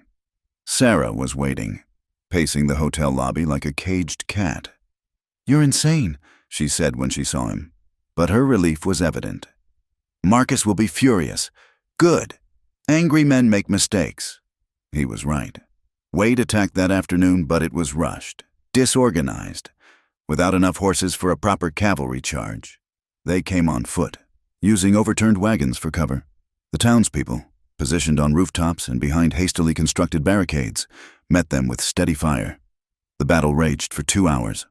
Sarah was waiting, pacing the hotel lobby like a caged cat. "You're insane," she said when she saw him, but her relief was evident. "Marcus will be furious. Good. Angry men make mistakes." He was right. Wade attacked that afternoon, but it was rushed, disorganized, without enough horses for a proper cavalry charge. They came on foot, using overturned wagons for cover. The townspeople, positioned on rooftops and behind hastily constructed barricades, met them with steady fire. The battle raged for 2 hours.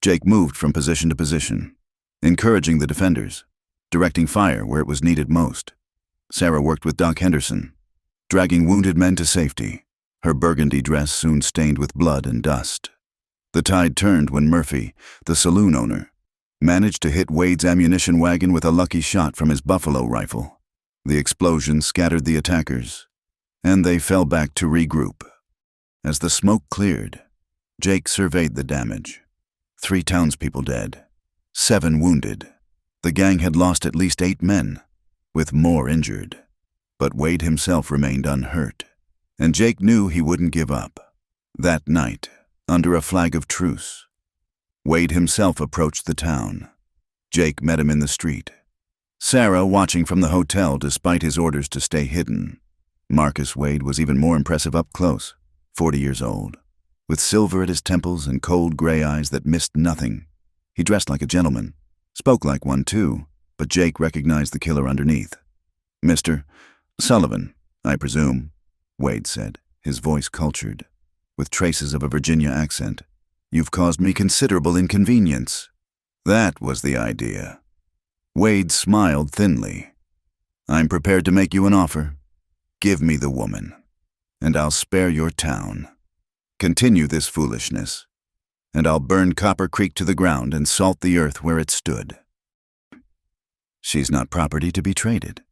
Jake moved from position to position, encouraging the defenders, directing fire where it was needed most. Sarah worked with Doc Henderson, dragging wounded men to safety, her burgundy dress soon stained with blood and dust. The tide turned when Murphy, the saloon owner, managed to hit Wade's ammunition wagon with a lucky shot from his buffalo rifle. The explosion scattered the attackers, and they fell back to regroup. As the smoke cleared, Jake surveyed the damage. 3 townspeople dead, 7 wounded. The gang had lost at least 8 men, with more injured. But Wade himself remained unhurt, and Jake knew he wouldn't give up. That night, under a flag of truce, Wade himself approached the town. Jake met him in the street, Sarah watching from the hotel despite his orders to stay hidden. Marcus Wade was even more impressive up close, 40 years old, with silver at his temples and cold gray eyes that missed nothing. He dressed like a gentleman, spoke like one too, but Jake recognized the killer underneath. "Mr. Sullivan, I presume," Wade said, his voice cultured, with traces of a Virginia accent. "You've caused me considerable inconvenience." That was the idea. Wade smiled thinly. "I'm prepared to make you an offer. Give me the woman, and I'll spare your town. Continue this foolishness, and I'll burn Copper Creek to the ground and salt the earth where it stood." "She's not property to be traded."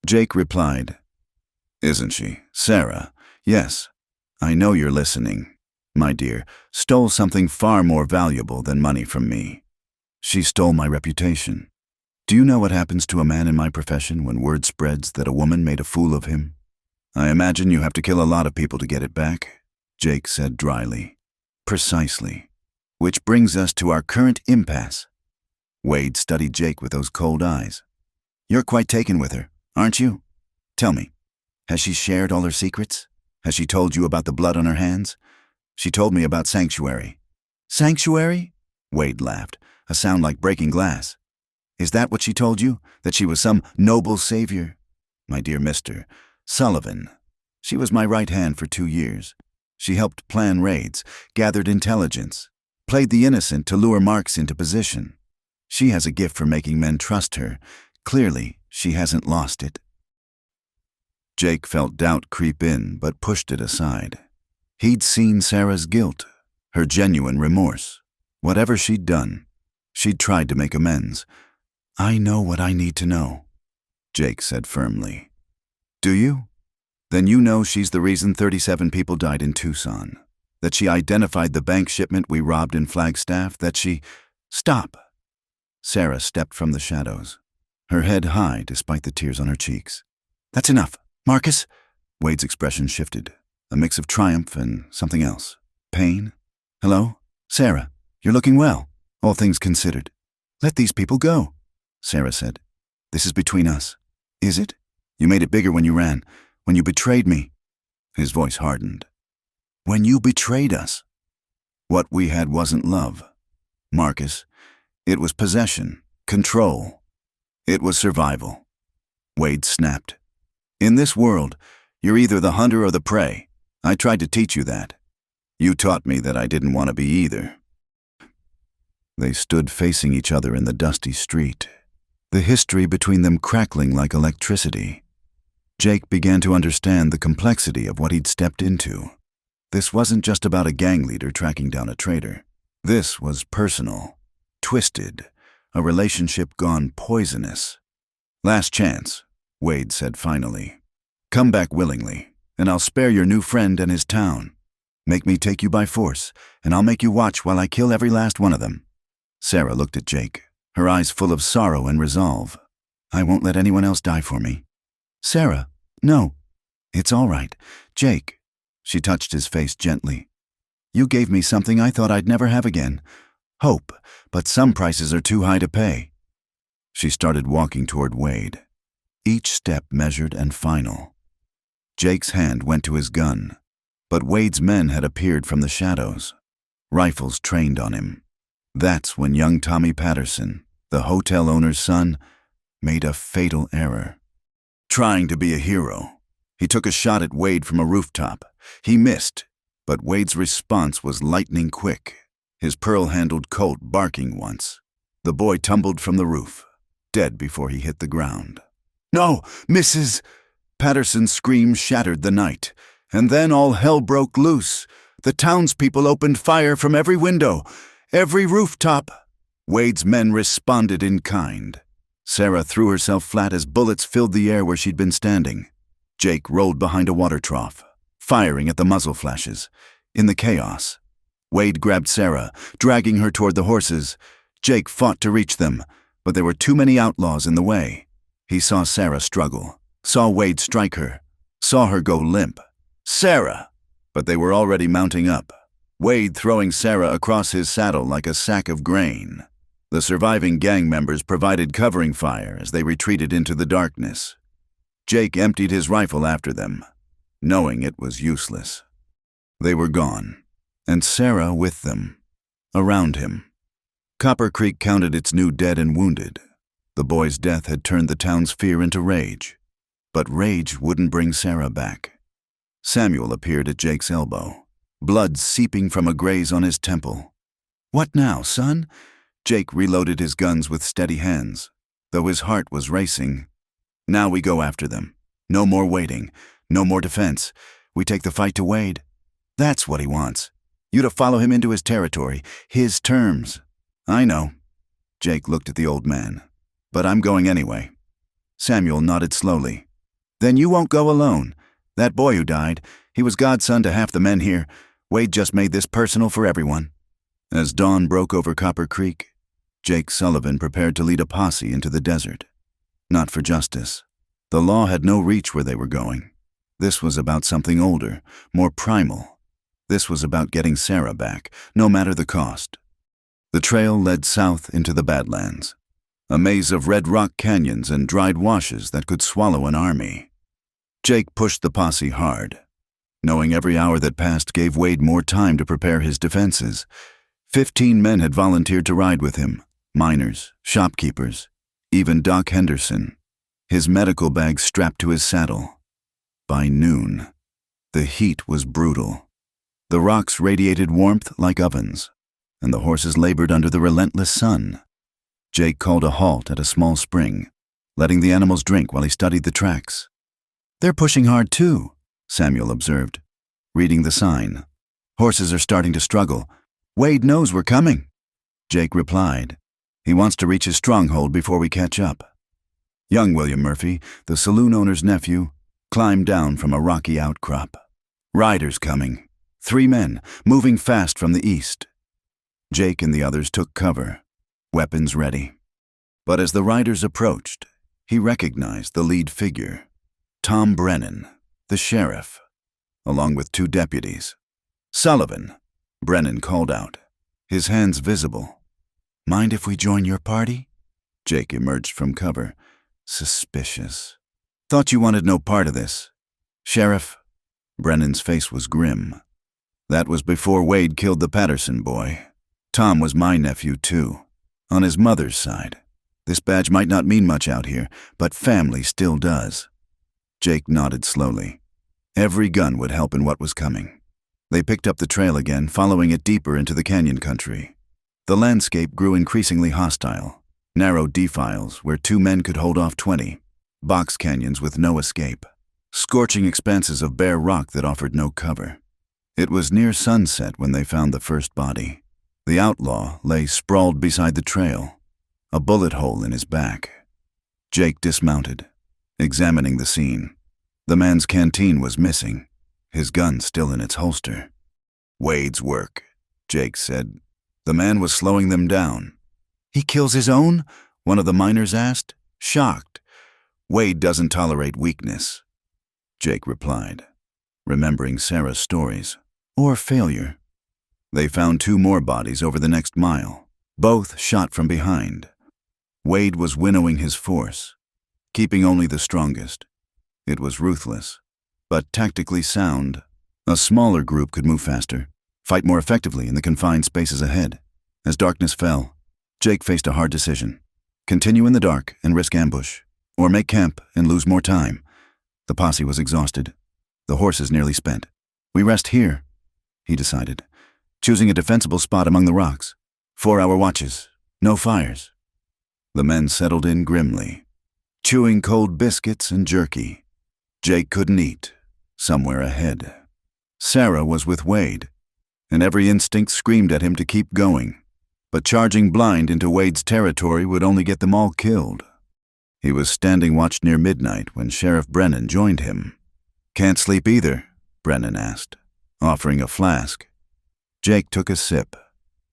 Jake replied. "Isn't she, Sarah? Yes, I know you're listening. My dear, stole something far more valuable than money from me. She stole my reputation. Do you know what happens to a man in my profession when word spreads that a woman made a fool of him? I imagine you have to kill a lot of people to get it back," Jake said dryly. "Precisely. Which brings us to our current impasse." Wade studied Jake with those cold eyes. "You're quite taken with her, aren't you? Tell me, has she shared all her secrets? Has she told you about the blood on her hands? She told me about Sanctuary." "Sanctuary?" Wade laughed, a sound like breaking glass. "Is that what she told you? That she was some noble savior?" "My dear Mr. Sullivan, she was my right hand for 2 years. She helped plan raids, gathered intelligence, played the innocent to lure Marks into position. She has a gift for making men trust her. Clearly, she hasn't lost it." Jake felt doubt creep in, but pushed it aside. He'd seen Sarah's guilt, her genuine remorse. Whatever she'd done, she'd tried to make amends. "I know what I need to know," Jake said firmly. "Do you? Then you know she's the reason 37 people died in Tucson. That she identified the bank shipment we robbed in Flagstaff, that she— Stop!" Sarah stepped from the shadows, her head high despite the tears on her cheeks. "That's enough. Marcus?" Wade's expression shifted, a mix of triumph and something else. Pain? "Hello? Sarah, you're looking well, all things considered." "Let these people go," Sarah said. "This is between us." "Is it? You made it bigger when you ran, when you betrayed me." His voice hardened. When you betrayed us. What we had wasn't love, Marcus. It was possession, control. It was survival. Wade snapped. In this world, you're either the hunter or the prey. I tried to teach you that. You taught me that I didn't want to be either. They stood facing each other in the dusty street, the history between them crackling like electricity. Jake began to understand the complexity of what he'd stepped into. This wasn't just about a gang leader tracking down a traitor. This was personal, twisted, a relationship gone poisonous. Last chance, Wade said finally. Come back willingly, and I'll spare your new friend and his town. Make me take you by force, and I'll make you watch while I kill every last one of them. Sarah looked at Jake, her eyes full of sorrow and resolve. I won't let anyone else die for me. Sarah, no. It's all right. Jake. She touched his face gently. You gave me something I thought I'd never have again. Hope, but some prices are too high to pay. She started walking toward Wade, each step measured and final. Jake's hand went to his gun, but Wade's men had appeared from the shadows, rifles trained on him. That's when young Tommy Patterson, the hotel owner's son, made a fatal error. Trying to be a hero, he took a shot at Wade from a rooftop. He missed, but Wade's response was lightning quick, his pearl-handled Colt barking once. The boy tumbled from the roof, dead before he hit the ground. No, Mrs. Patterson's scream shattered the night, and then all hell broke loose. The townspeople opened fire from every window, every rooftop. Wade's men responded in kind. Sarah threw herself flat as bullets filled the air where she'd been standing. Jake rolled behind a water trough, firing at the muzzle flashes. In the chaos, Wade grabbed Sarah, dragging her toward the horses. Jake fought to reach them, but there were too many outlaws in the way. He saw Sarah struggle, saw Wade strike her, saw her go limp. Sarah! But they were already mounting up, Wade throwing Sarah across his saddle like a sack of grain. The surviving gang members provided covering fire as they retreated into the darkness. Jake emptied his rifle after them, knowing it was useless. They were gone, and Sarah with them, around him. Copper Creek counted its new dead and wounded. The boy's death had turned the town's fear into rage, but rage wouldn't bring Sarah back. Samuel appeared at Jake's elbow, blood seeping from a graze on his temple. What now, son? Jake reloaded his guns with steady hands, though his heart was racing. Now we go after them. No more waiting, no more defense. We take the fight to Wade. That's what he wants. You to follow him into his territory, his terms. I know. Jake looked at the old man. But I'm going anyway. Samuel nodded slowly. Then you won't go alone. That boy who died, he was godson to half the men here. Wade just made this personal for everyone. As dawn broke over Copper Creek, Jake Sullivan prepared to lead a posse into the desert. Not for justice. The law had no reach where they were going. This was about something older, more primal. This was about getting Sarah back, no matter the cost. The trail led south into the Badlands, a maze of red rock canyons and dried washes that could swallow an army. Jake pushed the posse hard, knowing every hour that passed gave Wade more time to prepare his defenses. 15 men had volunteered to ride with him, miners, shopkeepers, even Doc Henderson, his medical bag strapped to his saddle. By noon, the heat was brutal. The rocks radiated warmth like ovens, and the horses labored under the relentless sun. Jake called a halt at a small spring, letting the animals drink while he studied the tracks. They're pushing hard too, Samuel observed, reading the sign. Horses are starting to struggle. Wade knows we're coming, Jake replied. He wants to reach his stronghold before we catch up. Young William Murphy, the saloon owner's nephew, climbed down from a rocky outcrop. Riders coming. 3 men, moving fast from the east. Jake and the others took cover, weapons ready. But as the riders approached, he recognized the lead figure, Tom Brennan, the sheriff, along with 2 deputies. Sullivan, Brennan called out, his hands visible. Mind if we join your party? Jake emerged from cover, suspicious. Thought you wanted no part of this. Sheriff, Brennan's face was grim. That was before Wade killed the Patterson boy. Tom was my nephew, too, on his mother's side. This badge might not mean much out here, but family still does. Jake nodded slowly. Every gun would help in what was coming. They picked up the trail again, following it deeper into the canyon country. The landscape grew increasingly hostile. Narrow defiles where 2 men could hold off 20. Box canyons with no escape. Scorching expanses of bare rock that offered no cover. It was near sunset when they found the first body. The outlaw lay sprawled beside the trail, a bullet hole in his back. Jake dismounted, examining the scene. The man's canteen was missing, his gun still in its holster. "Wade's work," Jake said. The man was slowing them down. "He kills his own?" one of the miners asked, shocked. "Wade doesn't tolerate weakness," Jake replied, remembering Sarah's stories. Or failure. They found 2 more bodies over the next mile, both shot from behind. Wade was winnowing his force, keeping only the strongest. It was ruthless, but tactically sound. A smaller group could move faster, fight more effectively in the confined spaces ahead. As darkness fell, Jake faced a hard decision. Continue in the dark and risk ambush, or make camp and lose more time. The posse was exhausted, the horses nearly spent. "We rest here," he decided, choosing a defensible spot among the rocks. 4-hour watches, no fires. The men settled in grimly, chewing cold biscuits and jerky. Jake couldn't eat, somewhere ahead. Sarah was with Wade, and every instinct screamed at him to keep going. But charging blind into Wade's territory would only get them all killed. He was standing watch near midnight when Sheriff Brennan joined him. "Can't sleep either?" Brennan asked, offering a flask. Jake took a sip,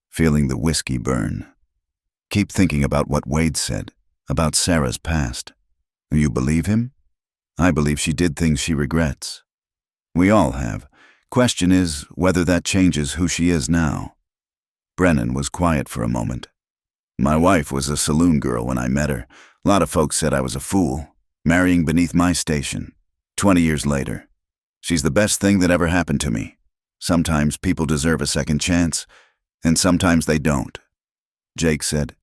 feeling the whiskey burn. "Keep thinking about what Wade said, about Sarah's past. You believe him? I believe she did things she regrets. We all have. Question is whether that changes who she is now." Brennan was quiet for a moment. "My wife was a saloon girl when I met her. A lot of folks said I was a fool, marrying beneath my station. 20 years later. She's the best thing that ever happened to me. Sometimes people deserve a second chance, and sometimes they don't." Jake said,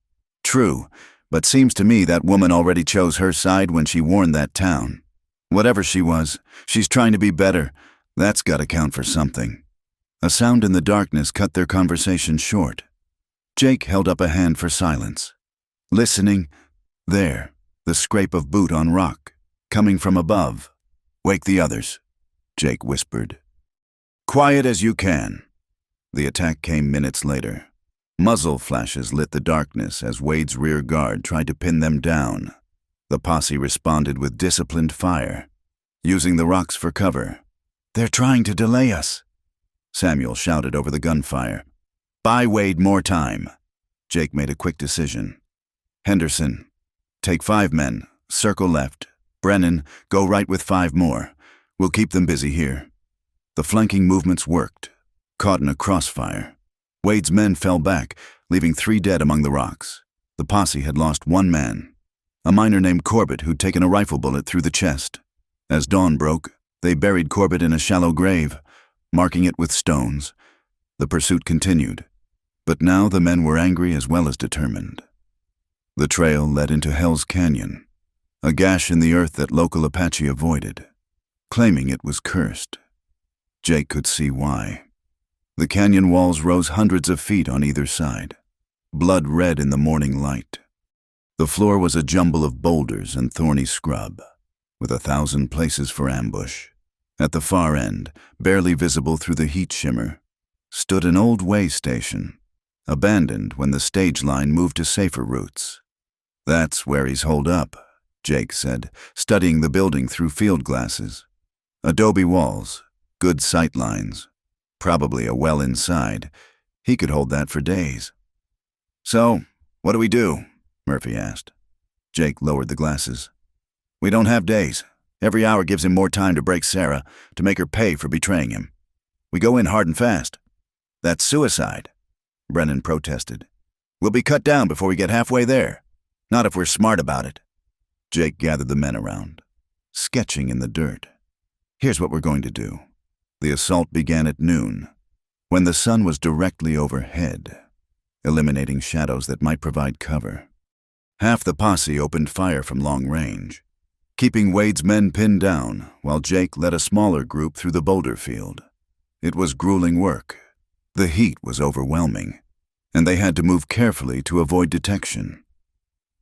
"True, but seems to me that woman already chose her side when she warned that town. Whatever she was, she's trying to be better. That's gotta count for something." A sound in the darkness cut their conversation short. Jake held up a hand for silence. Listening, there, the scrape of boot on rock, coming from above. "Wake the others," Jake whispered. "Quiet as you can." The attack came minutes later. Muzzle flashes lit the darkness as Wade's rear guard tried to pin them down. The posse responded with disciplined fire, using the rocks for cover. "They're trying to delay us," Samuel shouted over the gunfire. "Buy Wade more time." Jake made a quick decision. "Henderson, take 5 men, circle left. Brennan, go right with 5 more. We'll keep them busy here." The flanking movements worked, caught in a crossfire. Wade's men fell back, leaving 3 dead among the rocks. The posse had lost 1 man, a miner named Corbett who'd taken a rifle bullet through the chest. As dawn broke, they buried Corbett in a shallow grave, marking it with stones. The pursuit continued, but now the men were angry as well as determined. The trail led into Hell's Canyon, a gash in the earth that local Apache avoided, claiming it was cursed. Jake could see why. The canyon walls rose hundreds of feet on either side, blood red in the morning light. The floor was a jumble of boulders and thorny scrub, with 1,000 places for ambush. At the far end, barely visible through the heat shimmer, stood an old way station, abandoned when the stage line moved to safer routes. "That's where he's holed up," Jake said, studying the building through field glasses. Adobe walls, good sight lines, probably a well inside. He could hold that for days. "So, what do we do?" Murphy asked. Jake lowered the glasses. "We don't have days. Every hour gives him more time to break Sarah, to make her pay for betraying him. We go in hard and fast." "That's suicide," Brennan protested. "We'll be cut down before we get halfway there. Not if we're smart about it." Jake gathered the men around, sketching in the dirt. "Here's what we're going to do." The assault began at noon. when the sun was directly overhead, eliminating shadows that might provide cover. Half the posse opened fire from long range, keeping Wade's men pinned down while Jake led a smaller group through the boulder field. It was grueling work. The heat was overwhelming, and they had to move carefully to avoid detection.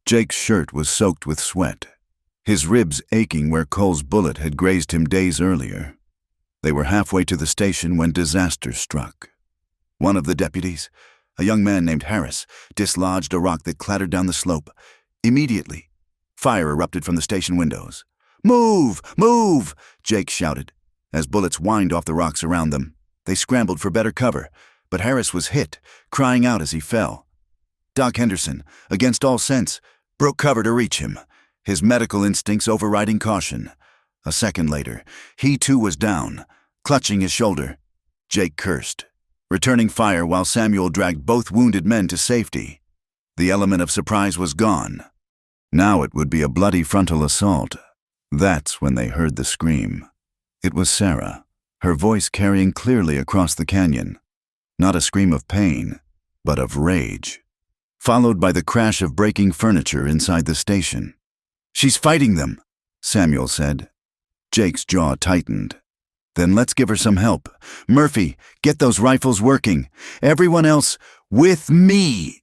Jake's shirt was soaked with sweat, his ribs aching where Cole's bullet had grazed him days earlier. They were halfway to the station when disaster struck. One of the deputies, a young man named Harris, dislodged a rock that clattered down the slope. Immediately, fire erupted from the station windows. "Move! Move!" Jake shouted, as bullets whined off the rocks around them. They scrambled for better cover, but Harris was hit, crying out as he fell. Doc Henderson, against all sense, broke cover to reach him, his medical instincts overriding caution. A second later, he too was down, clutching his shoulder. Jake cursed, returning fire while Samuel dragged both wounded men to safety. The element of surprise was gone. Now it would be a bloody frontal assault. That's when they heard the scream. It was Sarah, her voice carrying clearly across the canyon. Not a scream of pain, but of rage, followed by the crash of breaking furniture inside the station. "She's fighting them," Samuel said. Jake's jaw tightened. "Then let's give her some help. Murphy, get those rifles working. Everyone else, with me!"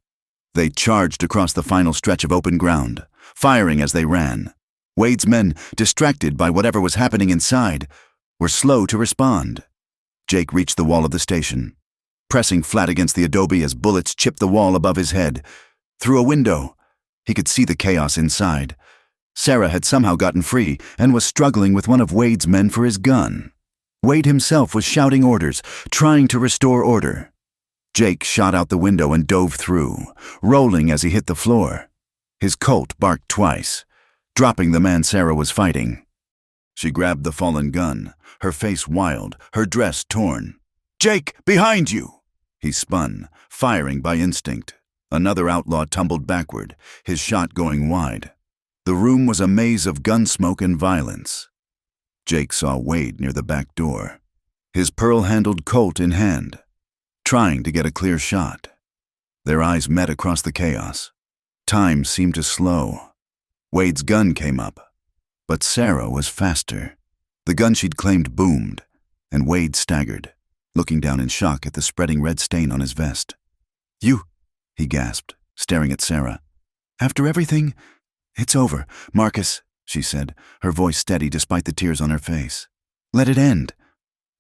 They charged across the final stretch of open ground, firing as they ran. Wade's men, distracted by whatever was happening inside, were slow to respond. Jake reached the wall of the station, pressing flat against the adobe as bullets chipped the wall above his head. Through a window, he could see the chaos inside. Sarah had somehow gotten free and was struggling with one of Wade's men for his gun. Wade himself was shouting orders, trying to restore order. Jake shot out the window and dove through, rolling as he hit the floor. His Colt barked twice, dropping the man Sarah was fighting. She grabbed the fallen gun, her face wild, her dress torn. "Jake, behind you!" He spun, firing by instinct. Another outlaw tumbled backward, his shot going wide. The room was a maze of gun smoke and violence. Jake saw Wade near the back door, his pearl-handled Colt in hand, trying to get a clear shot. Their eyes met across the chaos. Time seemed to slow. Wade's gun came up, but Sarah was faster. The gun she'd claimed boomed, and Wade staggered, looking down in shock at the spreading red stain on his vest. "You," he gasped, staring at Sarah. "After everything, it's over, Marcus," she said, her voice steady despite the tears on her face. "Let it end."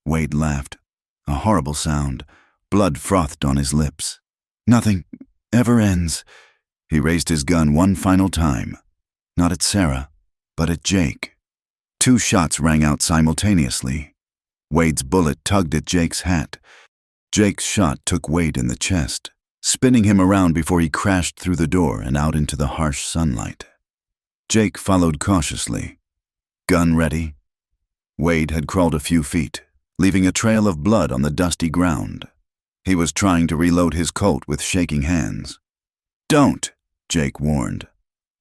Wade laughed, a horrible sound. Blood frothed on his lips. "Nothing ever ends." He raised his gun one final time, not at Sarah, but at Jake. Two shots rang out simultaneously. Wade's bullet tugged at Jake's hat. Jake's shot took Wade in the chest, spinning him around before he crashed through the door and out into the harsh sunlight. Jake followed cautiously, gun ready. Wade had crawled a few feet, leaving a trail of blood on the dusty ground. He was trying to reload his Colt with shaking hands. "Don't," Jake warned.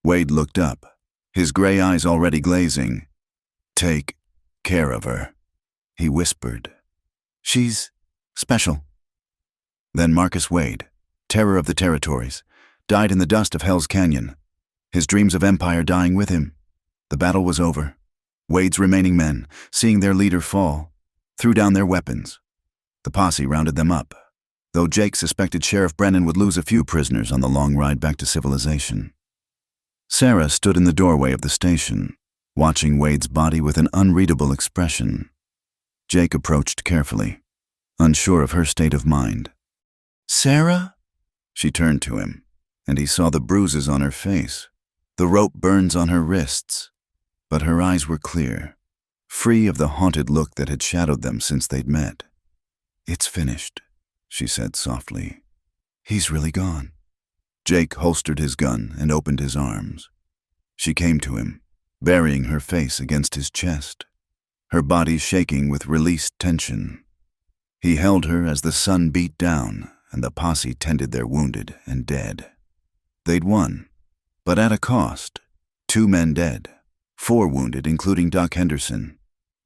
Wade looked up, his gray eyes already glazing. "Take care of her," he whispered. "She's special." Then Marcus Wade, terror of the territories, died in the dust of Hell's Canyon, his dreams of empire dying with him. The battle was over. Wade's remaining men, seeing their leader fall, threw down their weapons. The posse rounded them up, though Jake suspected Sheriff Brennan would lose a few prisoners on the long ride back to civilization. Sarah stood in the doorway of the station, watching Wade's body with an unreadable expression. Jake approached carefully, unsure of her state of mind. "Sarah?" She turned to him, and he saw the bruises on her face, the rope burns on her wrists, but her eyes were clear, free of the haunted look that had shadowed them since they'd met. "It's finished," she said softly. "He's really gone." Jake holstered his gun and opened his arms. She came to him, burying her face against his chest, her body shaking with released tension. He held her as the sun beat down and the posse tended their wounded and dead. They'd won, but at a cost. 2 men dead, 4 wounded, including Doc Henderson.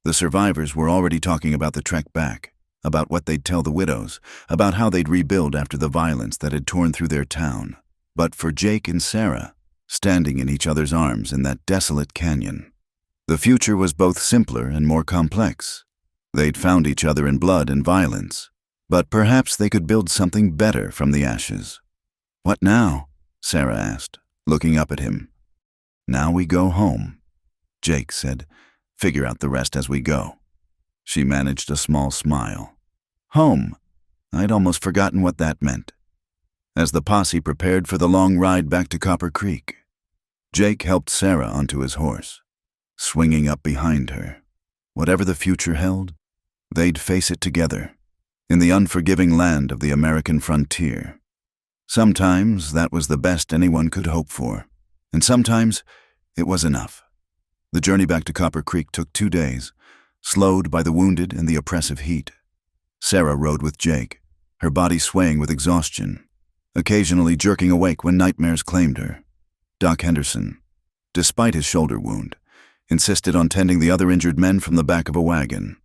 The survivors were already talking about the trek back, about what they'd tell the widows, about how they'd rebuild after the violence that had torn through their town. But for Jake and Sarah, standing in each other's arms in that desolate canyon, the future was both simpler and more complex. They'd found each other in blood and violence, but perhaps they could build something better from the ashes. "What now?" Sarah asked, looking up at him. "Now we go home," Jake said. "Figure out the rest as we go." She managed a small smile. Home. I'd almost forgotten what that meant. As the posse prepared for the long ride back to Copper Creek, Jake helped Sarah onto his horse, swinging up behind her. Whatever the future held, they'd face it together, in the unforgiving land of the American frontier. Sometimes that was the best anyone could hope for, and sometimes it was enough. The journey back to Copper Creek took 2 days, slowed by the wounded and the oppressive heat. Sarah rode with Jake, her body swaying with exhaustion, occasionally jerking awake when nightmares claimed her. Doc Henderson, despite his shoulder wound, insisted on tending the other injured men from the back of a wagon.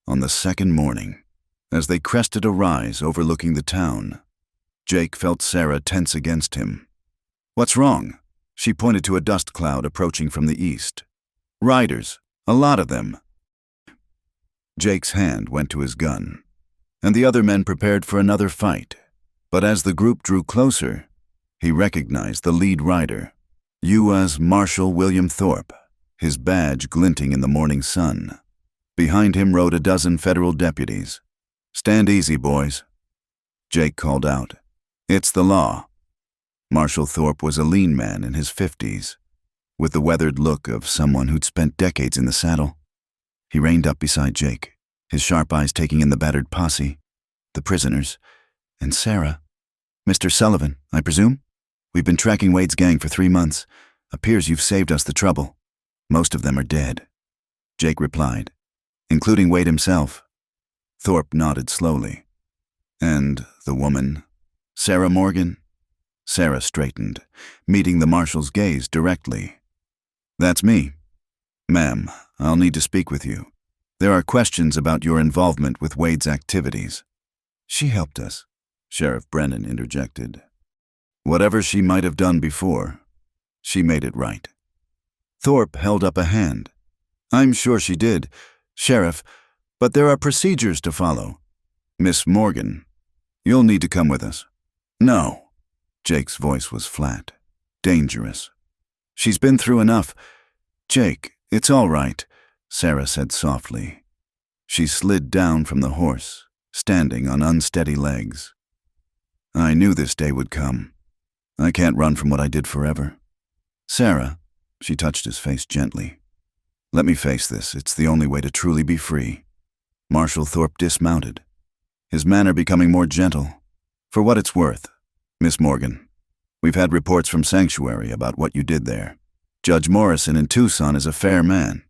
On the second morning, as they crested a rise overlooking the town, Jake felt Sarah tense against him. "What's wrong?" She pointed to a dust cloud approaching from the east. "Riders, a lot of them." Jake's hand went to his gun, and the other men prepared for another fight. But as the group drew closer, he recognized the lead rider, U.S. Marshal William Thorpe, his badge glinting in the morning sun. Behind him rode a dozen federal deputies. "Stand easy, boys," Jake called out. "It's the law." Marshal Thorpe was a lean man in his 50s, with the weathered look of someone who'd spent decades in the saddle. He reined up beside Jake, his sharp eyes taking in the battered posse, the prisoners, and Sarah. "Mr. Sullivan, I presume? We've been tracking Wade's gang for 3 months. Appears you've saved us the trouble. Most of them are dead," Jake replied, "including Wade himself." Thorpe nodded slowly. "And the woman, Sarah Morgan?" Sarah straightened, meeting the marshal's gaze directly. "That's me. Ma'am, I'll need to speak with you. There are questions about your involvement with Wade's activities." "She helped us," Sheriff Brennan interjected. "Whatever she might have done before, she made it right." Thorpe held up a hand. "I'm sure she did, Sheriff, but there are procedures to follow. Miss Morgan, you'll need to come with us." "No." Jake's voice was flat, dangerous. "She's been through enough. Jake, it's all right," Sarah said softly. She slid down from the horse, standing on unsteady legs. "I knew this day would come. I can't run from what I did forever. Sarah," she touched his face gently, "let me face this. It's the only way to truly be free." Marshal Thorpe dismounted, his manner becoming more gentle. "For what it's worth, Miss Morgan, we've had reports from Sanctuary about what you did there. Judge Morrison in Tucson is a fair man.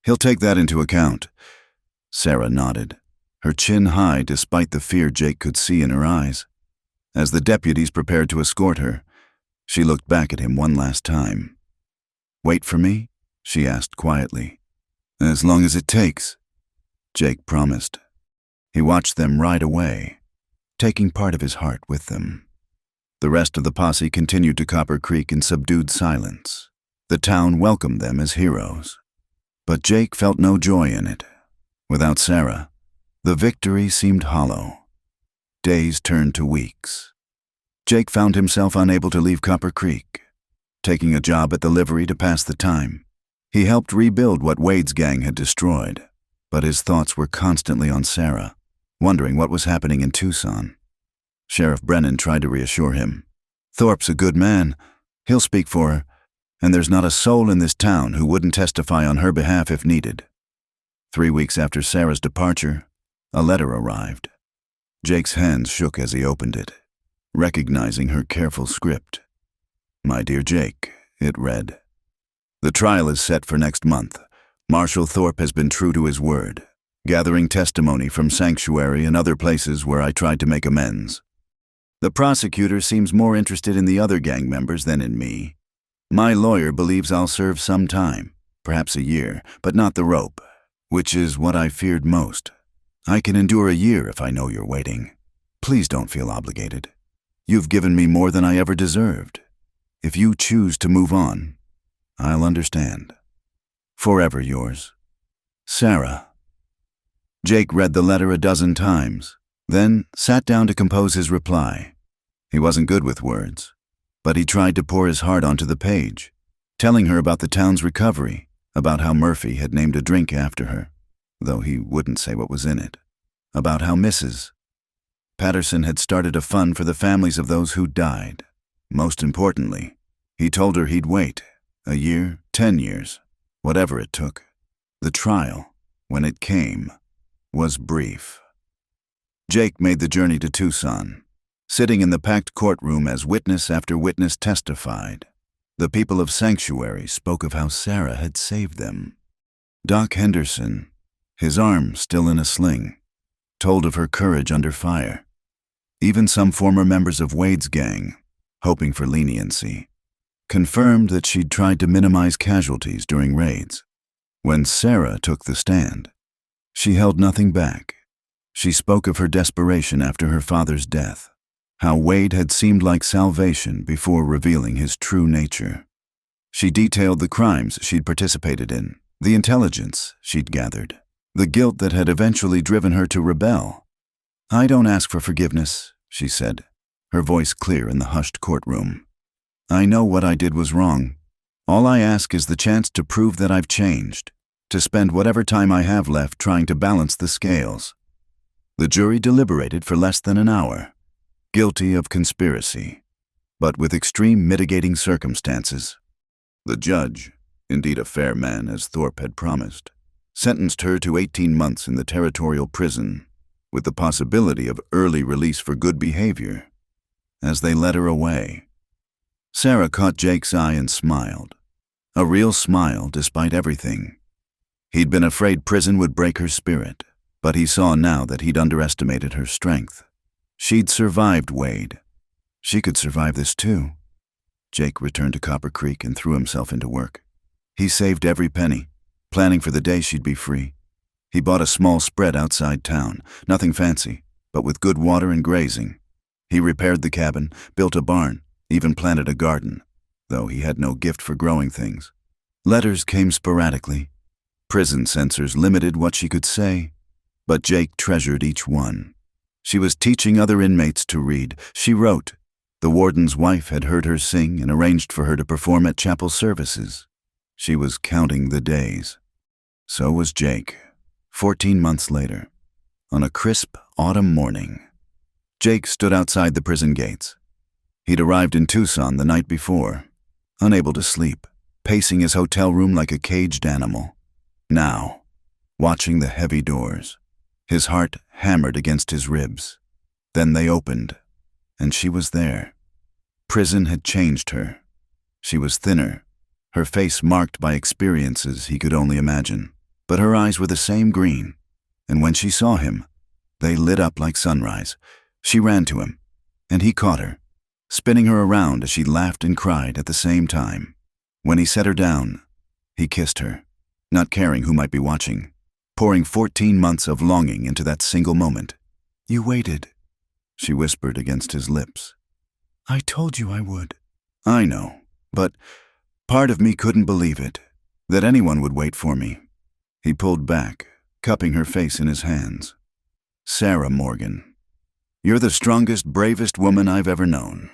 He'll take that into account." Sarah nodded, her chin high despite the fear Jake could see in her eyes. As the deputies prepared to escort her, she looked back at him one last time. "Wait for me?" she asked quietly. "As long as it takes," Jake promised. He watched them ride away, taking part of his heart with them. The rest of the posse continued to Copper Creek in subdued silence. The town welcomed them as heroes. But Jake felt no joy in it. Without Sarah, the victory seemed hollow. Days turned to weeks. Jake found himself unable to leave Copper Creek, taking a job at the livery to pass the time. He helped rebuild what Wade's gang had destroyed, but his thoughts were constantly on Sarah, wondering what was happening in Tucson. Sheriff Brennan tried to reassure him. "Thorpe's a good man. He'll speak for her, and there's not a soul in this town who wouldn't testify on her behalf if needed." 3 weeks after Sarah's departure, a letter arrived. Jake's hands shook as he opened it, recognizing her careful script. "My dear Jake," it read. "The trial is set for next month. Marshal Thorpe has been true to his word, gathering testimony from Sanctuary and other places where I tried to make amends. The prosecutor seems more interested in the other gang members than in me. My lawyer believes I'll serve some time, perhaps a year, but not the rope, which is what I feared most. I can endure a year if I know you're waiting. Please don't feel obligated. You've given me more than I ever deserved. If you choose to move on, I'll understand. Forever yours, Sarah. Jake read the letter a dozen times, then sat down to compose his reply. He wasn't good with words, but he tried to pour his heart onto the page, telling her about the town's recovery, about how Murphy had named a drink after her, though he wouldn't say what was in it, about how Mrs. Patterson had started a fund for the families of those who died. Most importantly, he told her he'd wait, a year, 10 years, whatever it took. The trial, when it came, was brief. Jake made the journey to Tucson, sitting in the packed courtroom as witness after witness testified. The people of Sanctuary spoke of how Sarah had saved them. Doc Henderson, his arm still in a sling, told of her courage under fire. Even some former members of Wade's gang, hoping for leniency, confirmed that she'd tried to minimize casualties during raids. When Sarah took the stand, she held nothing back. She spoke of her desperation after her father's death, how Wade had seemed like salvation before revealing his true nature. She detailed the crimes she'd participated in, the intelligence she'd gathered, the guilt that had eventually driven her to rebel. "I don't ask for forgiveness," she said, her voice clear in the hushed courtroom. "I know what I did was wrong. All I ask is the chance to prove that I've changed, to spend whatever time I have left trying to balance the scales." The jury deliberated for less than an hour, guilty of conspiracy, but with extreme mitigating circumstances. The judge, indeed a fair man as Thorpe had promised, sentenced her to 18 months in the territorial prison, with the possibility of early release for good behavior. As they led her away, Sarah caught Jake's eye and smiled, a real smile despite everything. He'd been afraid prison would break her spirit, but he saw now that he'd underestimated her strength. She'd survived Wade. She could survive this too. Jake returned to Copper Creek and threw himself into work. He saved every penny, planning for the day she'd be free. He bought a small spread outside town, nothing fancy, but with good water and grazing. He repaired the cabin, built a barn, even planted a garden, though he had no gift for growing things. Letters came sporadically. Prison censors limited what she could say, but Jake treasured each one. She was teaching other inmates to read. She wrote. The warden's wife had heard her sing and arranged for her to perform at chapel services. She was counting the days. So was Jake. 14 months later, on a crisp autumn morning, Jake stood outside the prison gates. He'd arrived in Tucson the night before, unable to sleep, pacing his hotel room like a caged animal. Now, watching the heavy doors, his heart hammered against his ribs. Then they opened, and she was there. Prison had changed her. She was thinner, her face marked by experiences he could only imagine, but her eyes were the same green, and when she saw him, they lit up like sunrise. She ran to him, and he caught her, spinning her around as she laughed and cried at the same time. When he set her down, he kissed her, not caring who might be watching, pouring 14 months of longing into that single moment. "You waited," she whispered against his lips. "I told you I would." "I know, but part of me couldn't believe it, that anyone would wait for me." He pulled back, cupping her face in his hands. "Sarah Morgan, you're the strongest, bravest woman I've ever known."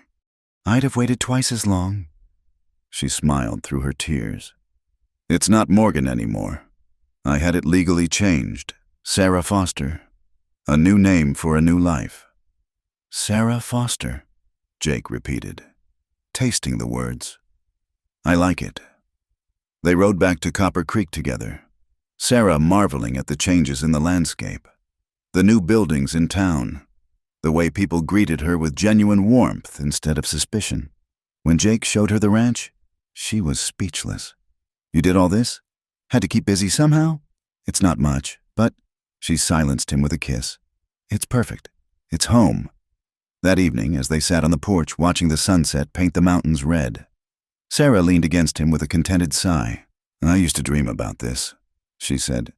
"I'd have waited twice as long." She smiled through her tears. "It's not Morgan anymore. I had it legally changed. Sarah Foster. A new name for a new life." "Sarah Foster," Jake repeated, tasting the words. "I like it." They rode back to Copper Creek together, Sarah marveling at the changes in the landscape, the new buildings in town, the way people greeted her with genuine warmth instead of suspicion. When Jake showed her the ranch, she was speechless. "You did all this? Had to keep busy somehow?" "It's not much, but—" She silenced him with a kiss. "It's perfect. It's home." That evening, as they sat on the porch watching the sunset paint the mountains red, Sarah leaned against him with a contented sigh. "I used to dream about this," she said.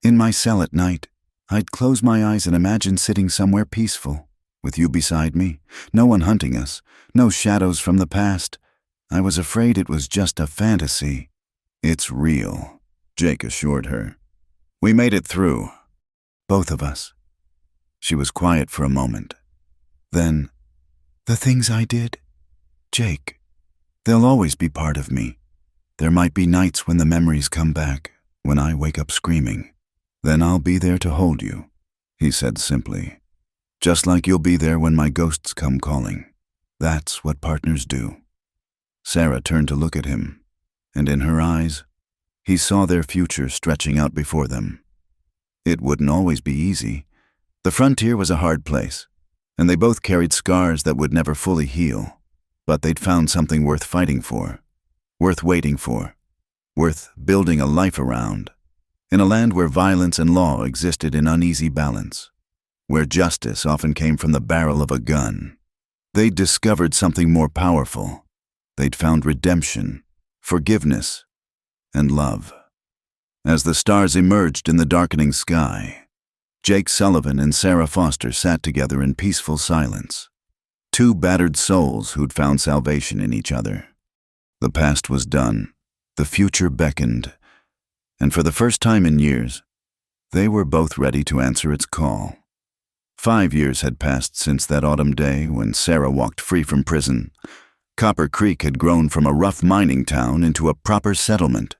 "In my cell at night, I'd close my eyes and imagine sitting somewhere peaceful, with you beside me, no one hunting us, no shadows from the past. I was afraid it was just a fantasy. It's real, Jake assured her. We made it through. Both of us. She was quiet for a moment. Then, the things I did? Jake, they'll always be part of me. There might be nights when the memories come back, when I wake up screaming. Then I'll be there to hold you, he said simply. Just like you'll be there when my ghosts come calling. That's what partners do. Sarah turned to look at him, and in her eyes, he saw their future stretching out before them. It wouldn't always be easy. The frontier was a hard place, and they both carried scars that would never fully heal. But they'd found something worth fighting for, worth waiting for, worth building a life around, in a land where violence and law existed in uneasy balance, where justice often came from the barrel of a gun. They'd discovered something more powerful. They'd found redemption, forgiveness, and love. As the stars emerged in the darkening sky, Jake Sullivan and Sarah Foster sat together in peaceful silence, two battered souls who'd found salvation in each other. The past was done, the future beckoned, and for the first time in years, they were both ready to answer its call. 5 years had passed since that autumn day when Sarah walked free from prison. Copper Creek had grown from a rough mining town into a proper settlement,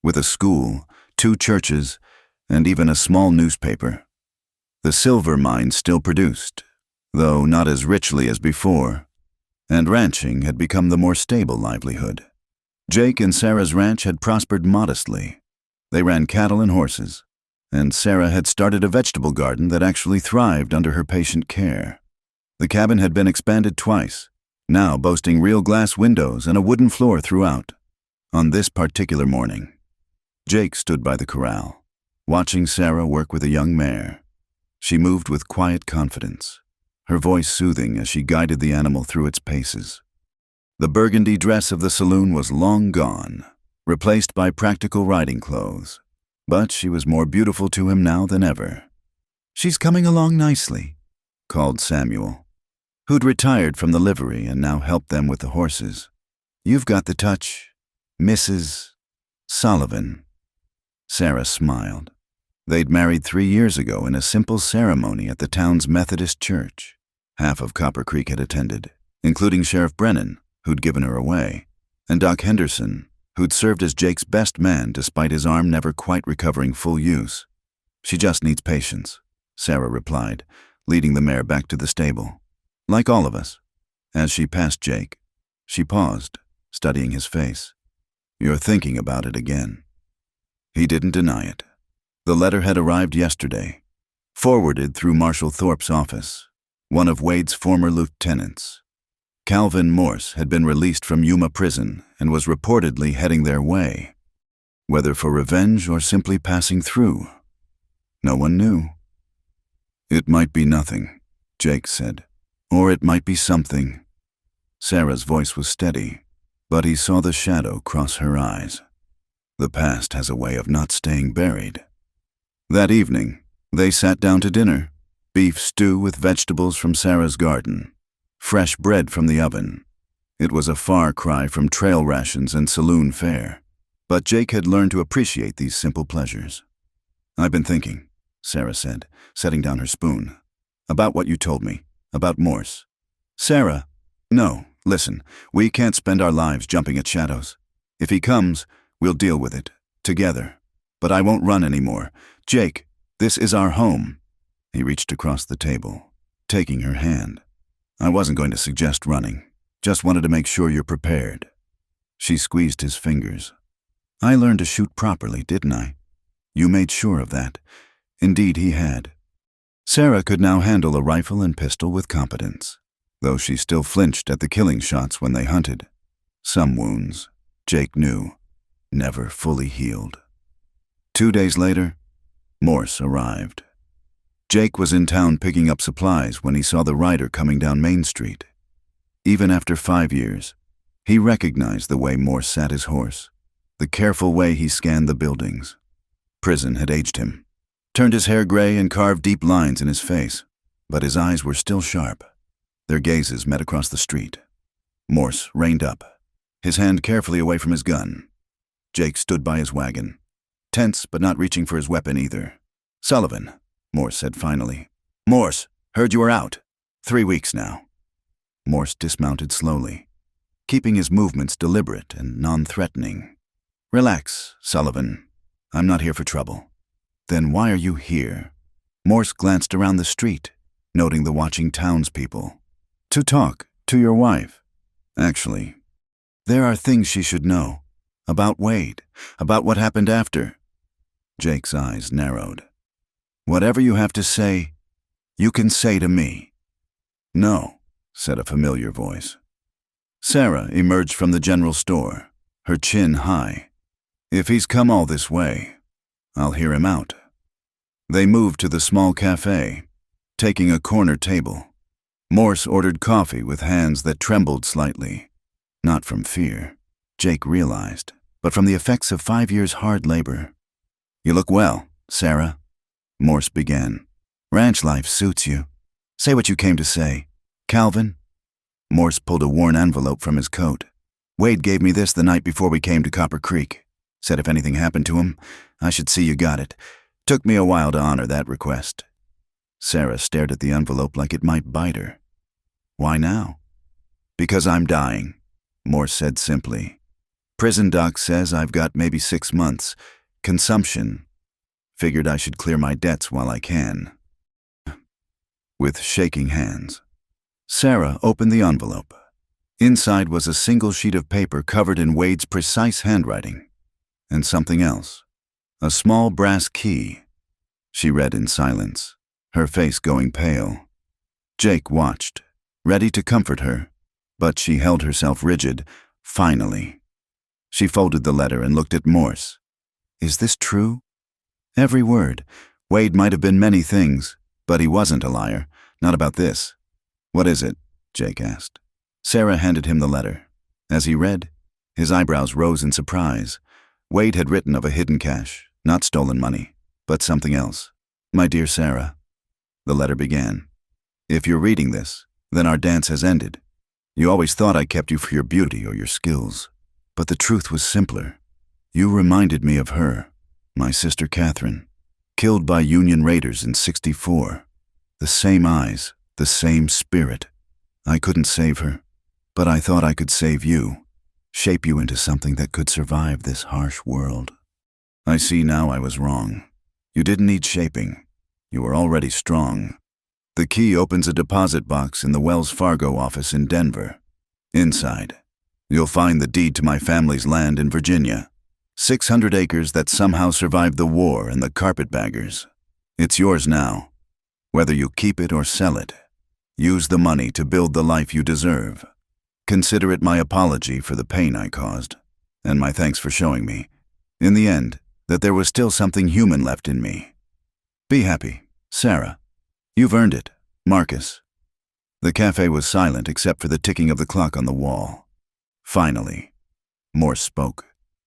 with a school, 2 churches, and even a small newspaper. The silver mine still produced, though not as richly as before, and ranching had become the more stable livelihood. Jake and Sarah's ranch had prospered modestly. They ran cattle and horses, and Sarah had started a vegetable garden that actually thrived under her patient care. The cabin had been expanded twice, now boasting real glass windows and a wooden floor throughout. On this particular morning, Jake stood by the corral, watching Sarah work with a young mare. She moved with quiet confidence, her voice soothing as she guided the animal through its paces. The burgundy dress of the saloon was long gone, replaced by practical riding clothes, but she was more beautiful to him now than ever. "She's coming along nicely," called Samuel, who'd retired from the livery and now helped them with the horses. "You've got the touch, Mrs. Sullivan." Sarah smiled. They'd married 3 years ago in a simple ceremony at the town's Methodist church. Half of Copper Creek had attended, including Sheriff Brennan, who'd given her away, and Doc Henderson, who'd served as Jake's best man despite his arm never quite recovering full use. "She just needs patience," Sarah replied, leading the mare back to the stable. "Like all of us." As she passed Jake, she paused, studying his face. "You're thinking about it again." He didn't deny it. The letter had arrived yesterday, forwarded through Marshal Thorpe's office, one of Wade's former lieutenants. Calvin Morse had been released from Yuma prison and was reportedly heading their way. Whether for revenge or simply passing through, no one knew. "It might be nothing," Jake said, "or it might be something." Sarah's voice was steady, but he saw the shadow cross her eyes. The past has a way of not staying buried. That evening, they sat down to dinner, beef stew with vegetables from Sarah's garden, fresh bread from the oven. It was a far cry from trail rations and saloon fare, but Jake had learned to appreciate these simple pleasures. "I've been thinking," Sarah said, setting down her spoon, "about what you told me, about Morse." "Sarah, no, listen, we can't spend our lives jumping at shadows. If he comes, we'll deal with it, together. But I won't run anymore. Jake, this is our home." He reached across the table, taking her hand. "I wasn't going to suggest running. Just wanted to make sure you're prepared." She squeezed his fingers. "I learned to shoot properly, didn't I? You made sure of that." Indeed, he had. Sarah could now handle a rifle and pistol with competence, though she still flinched at the killing shots when they hunted. Some wounds, Jake knew, never fully healed. 2 days later, Morse arrived. Jake was in town picking up supplies when he saw the rider coming down Main Street. Even after 5 years, he recognized the way Morse sat his horse, the careful way he scanned the buildings. Prison had aged him. turned his hair gray and carved deep lines in his face, but his eyes were still sharp. Their gazes met across the street. Morse reined up, his hand carefully away from his gun. Jake stood by his wagon, tense but not reaching for his weapon either. "Sullivan," Morse said finally. "Morse, heard you were out. 3 weeks now." Morse dismounted slowly, keeping his movements deliberate and non-threatening. "Relax, Sullivan. I'm not here for trouble." "Then why are you here?" Morse glanced around the street, noting the watching townspeople. "To talk to your wife. Actually, there are things she should know. About Wade, about what happened after." Jake's eyes narrowed. "Whatever you have to say, you can say to me." "No," said a familiar voice. Sarah emerged from the general store, her chin high. "If he's come all this way, I'll hear him out." They moved to the small cafe, taking a corner table. Morse ordered coffee with hands that trembled slightly. Not from fear, Jake realized, but from the effects of 5 years' hard labor. "You look well, Sarah," Morse began. "Ranch life suits you. Say what you came to say. Calvin?" Morse pulled a worn envelope from his coat. "Wade gave me this the night before we came to Copper Creek. Said if anything happened to him, I should see you got it. Took me a while to honor that request." Sarah stared at the envelope like it might bite her. "Why now?" "Because I'm dying," Morse said simply. "Prison doc says I've got maybe 6 months. Consumption. Figured I should clear my debts while I can." With shaking hands, Sarah opened the envelope. Inside was a single sheet of paper covered in Wade's precise handwriting. And something else. A small brass key. She read in silence, her face going pale. Jake watched, ready to comfort her, but she held herself rigid. Finally, she folded the letter and looked at Morse. "Is this true?" "Every word. Wade might have been many things, but he wasn't a liar. Not about this." "What is it?" Jake asked. Sarah handed him the letter. As he read, his eyebrows rose in surprise. Wade had written of a hidden cache, not stolen money, but something else. "My dear Sarah," the letter began. "If you're reading this, then our dance has ended. You always thought I kept you for your beauty or your skills, but the truth was simpler. You reminded me of her, my sister Catherine, killed by Union raiders in '64. The same eyes, the same spirit. I couldn't save her, but I thought I could save you, shape you into something that could survive this harsh world. I see now I was wrong. You didn't need shaping. You were already strong. The key opens a deposit box in the Wells Fargo office in Denver. Inside, you'll find the deed to my family's land in Virginia. 600 acres that somehow survived the war and the carpetbaggers. It's yours now. Whether you keep it or sell it, use the money to build the life you deserve. Consider it my apology for the pain I caused, and my thanks for showing me, in the end, that there was still something human left in me. Be happy, Sarah. You've earned it, Marcus." The cafe was silent except for the ticking of the clock on the wall. Finally, Morse spoke.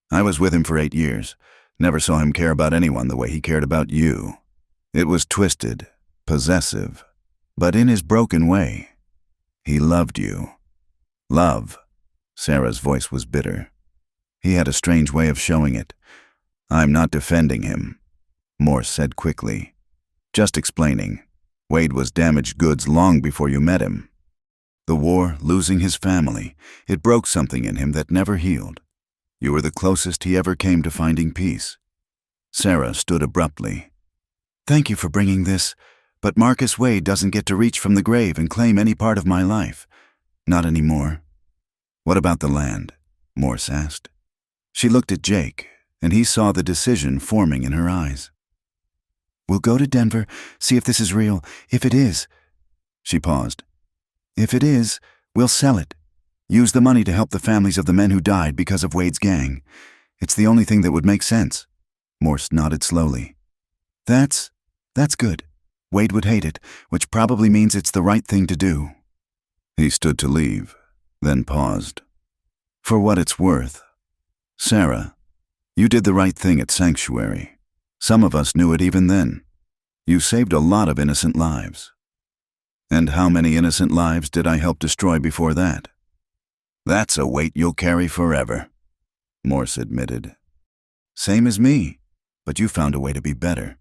"I was with him for 8 years. Never saw him care about anyone the way he cared about you. It was twisted, possessive, but in his broken way. He loved you." "Love." Sarah's voice was bitter. "He had a strange way of showing it." "I'm not defending him," Morse said quickly. "Just explaining. Wade was damaged goods long before you met him. The war, losing his family, it broke something in him that never healed. You were the closest he ever came to finding peace." Sarah stood abruptly. "Thank you for bringing this, but Marcus Wade doesn't get to reach from the grave and claim any part of my life. Not anymore." "What about the land?" Morse asked. She looked at Jake, and he saw the decision forming in her eyes. "We'll go to Denver, see if this is real. If it is—" She paused. "If it is, we'll sell it. Use the money to help the families of the men who died because of Wade's gang. It's the only thing that would make sense." Morse nodded slowly. That's good. Wade would hate it, which probably means it's the right thing to do." He stood to leave, then paused. "For what it's worth, Sarah, you did the right thing at Sanctuary. Some of us knew it even then. You saved a lot of innocent lives. And how many innocent lives did I help destroy before that? That's a weight you'll carry forever, Morse admitted. Same as me, but you found a way to be better.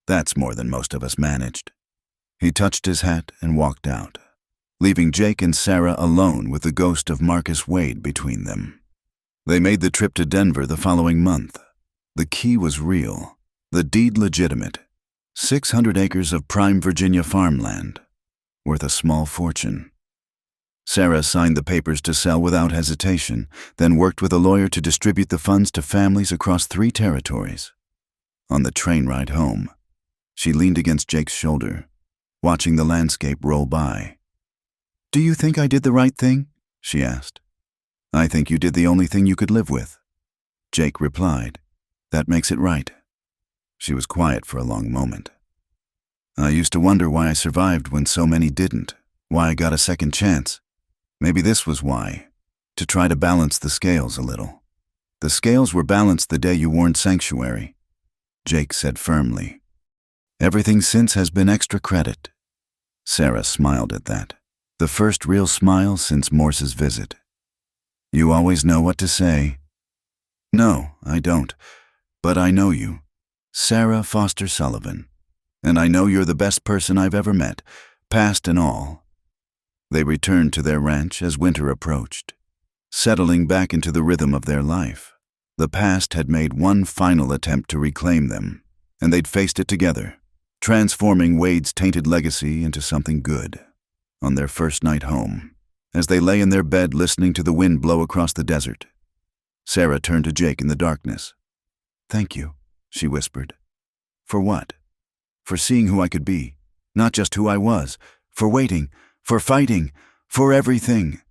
That's more than most of us managed. He touched his hat and walked out, leaving Jake and Sarah alone with the ghost of Marcus Wade between them. They made the trip to Denver the following month. The key was real, the deed legitimate. 600 acres of prime Virginia farmland, worth a small fortune. Sarah signed the papers to sell without hesitation, then worked with a lawyer to distribute the funds to families across 3 territories. On the train ride home, she leaned against Jake's shoulder, watching the landscape roll by. "Do you think I did the right thing?" she asked. "I think you did the only thing you could live with," Jake replied. "That makes it right." She was quiet for a long moment. "I used to wonder why I survived when so many didn't, why I got a second chance. Maybe this was why, to try to balance the scales a little." "The scales were balanced the day you warned Sanctuary," Jake said firmly. "Everything since has been extra credit." Sarah smiled at that, the first real smile since Morse's visit. "You always know what to say." "No, I don't, but I know you. Sarah Foster Sullivan. And I know you're the best person I've ever met, past and all." They returned to their ranch as winter approached, settling back into the rhythm of their life. The past had made one final attempt to reclaim them, and they'd faced it together, transforming Wade's tainted legacy into something good. On their first night home, as they lay in their bed listening to the wind blow across the desert, Sarah turned to Jake in the darkness. "Thank you," she whispered. "For what?" "For seeing who I could be, not just who I was, for waiting, for fighting, for everything."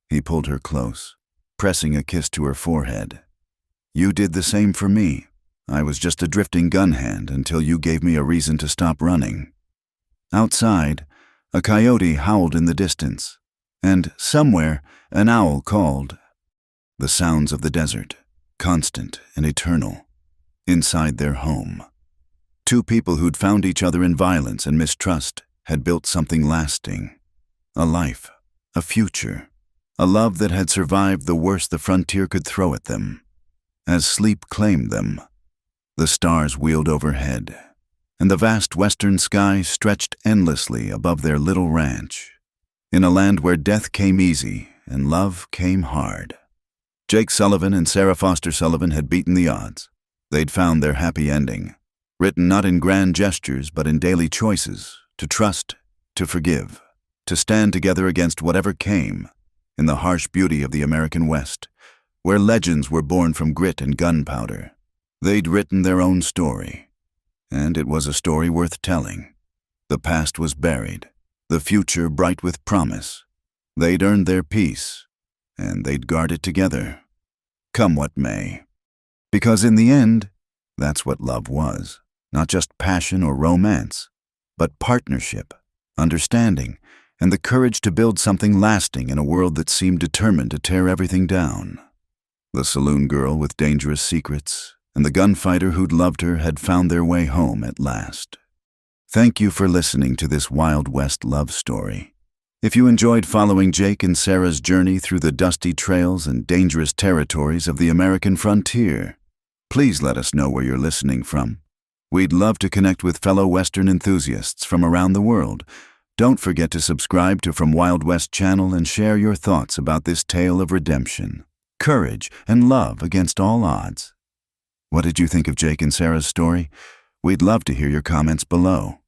He pulled her close, pressing a kiss to her forehead. "You did the same for me. I was just a drifting gun hand until you gave me a reason to stop running." Outside, a coyote howled in the distance, and somewhere an owl called. The sounds of the desert, constant and eternal, inside their home. 2 people who'd found each other in violence and mistrust had built something lasting. A life, a future, a love that had survived the worst the frontier could throw at them. As sleep claimed them, the stars wheeled overhead, and the vast western sky stretched endlessly above their little ranch, in a land where death came easy and love came hard. Jake Sullivan and Sarah Foster Sullivan had beaten the odds. They'd found their happy ending, written not in grand gestures but in daily choices, to trust, to forgive, to stand together against whatever came, in the harsh beauty of the American West, where legends were born from grit and gunpowder. They'd written their own story, and it was a story worth telling. The past was buried, the future bright with promise. They'd earned their peace, and they'd guard it together, come what may. Because in the end, that's what love was. Not just passion or romance, but partnership, understanding, and the courage to build something lasting in a world that seemed determined to tear everything down. The saloon girl with dangerous secrets and the gunfighter who'd loved her had found their way home at last. Thank you for listening to this Wild West love story. If you enjoyed following Jake and Sarah's journey through the dusty trails and dangerous territories of the American frontier, please let us know where you're listening from. We'd love to connect with fellow Western enthusiasts from around the world. Don't forget to subscribe to From Wild West channel and share your thoughts about this tale of redemption, courage, and love against all odds. What did you think of Jake and Sarah's story? We'd love to hear your comments below.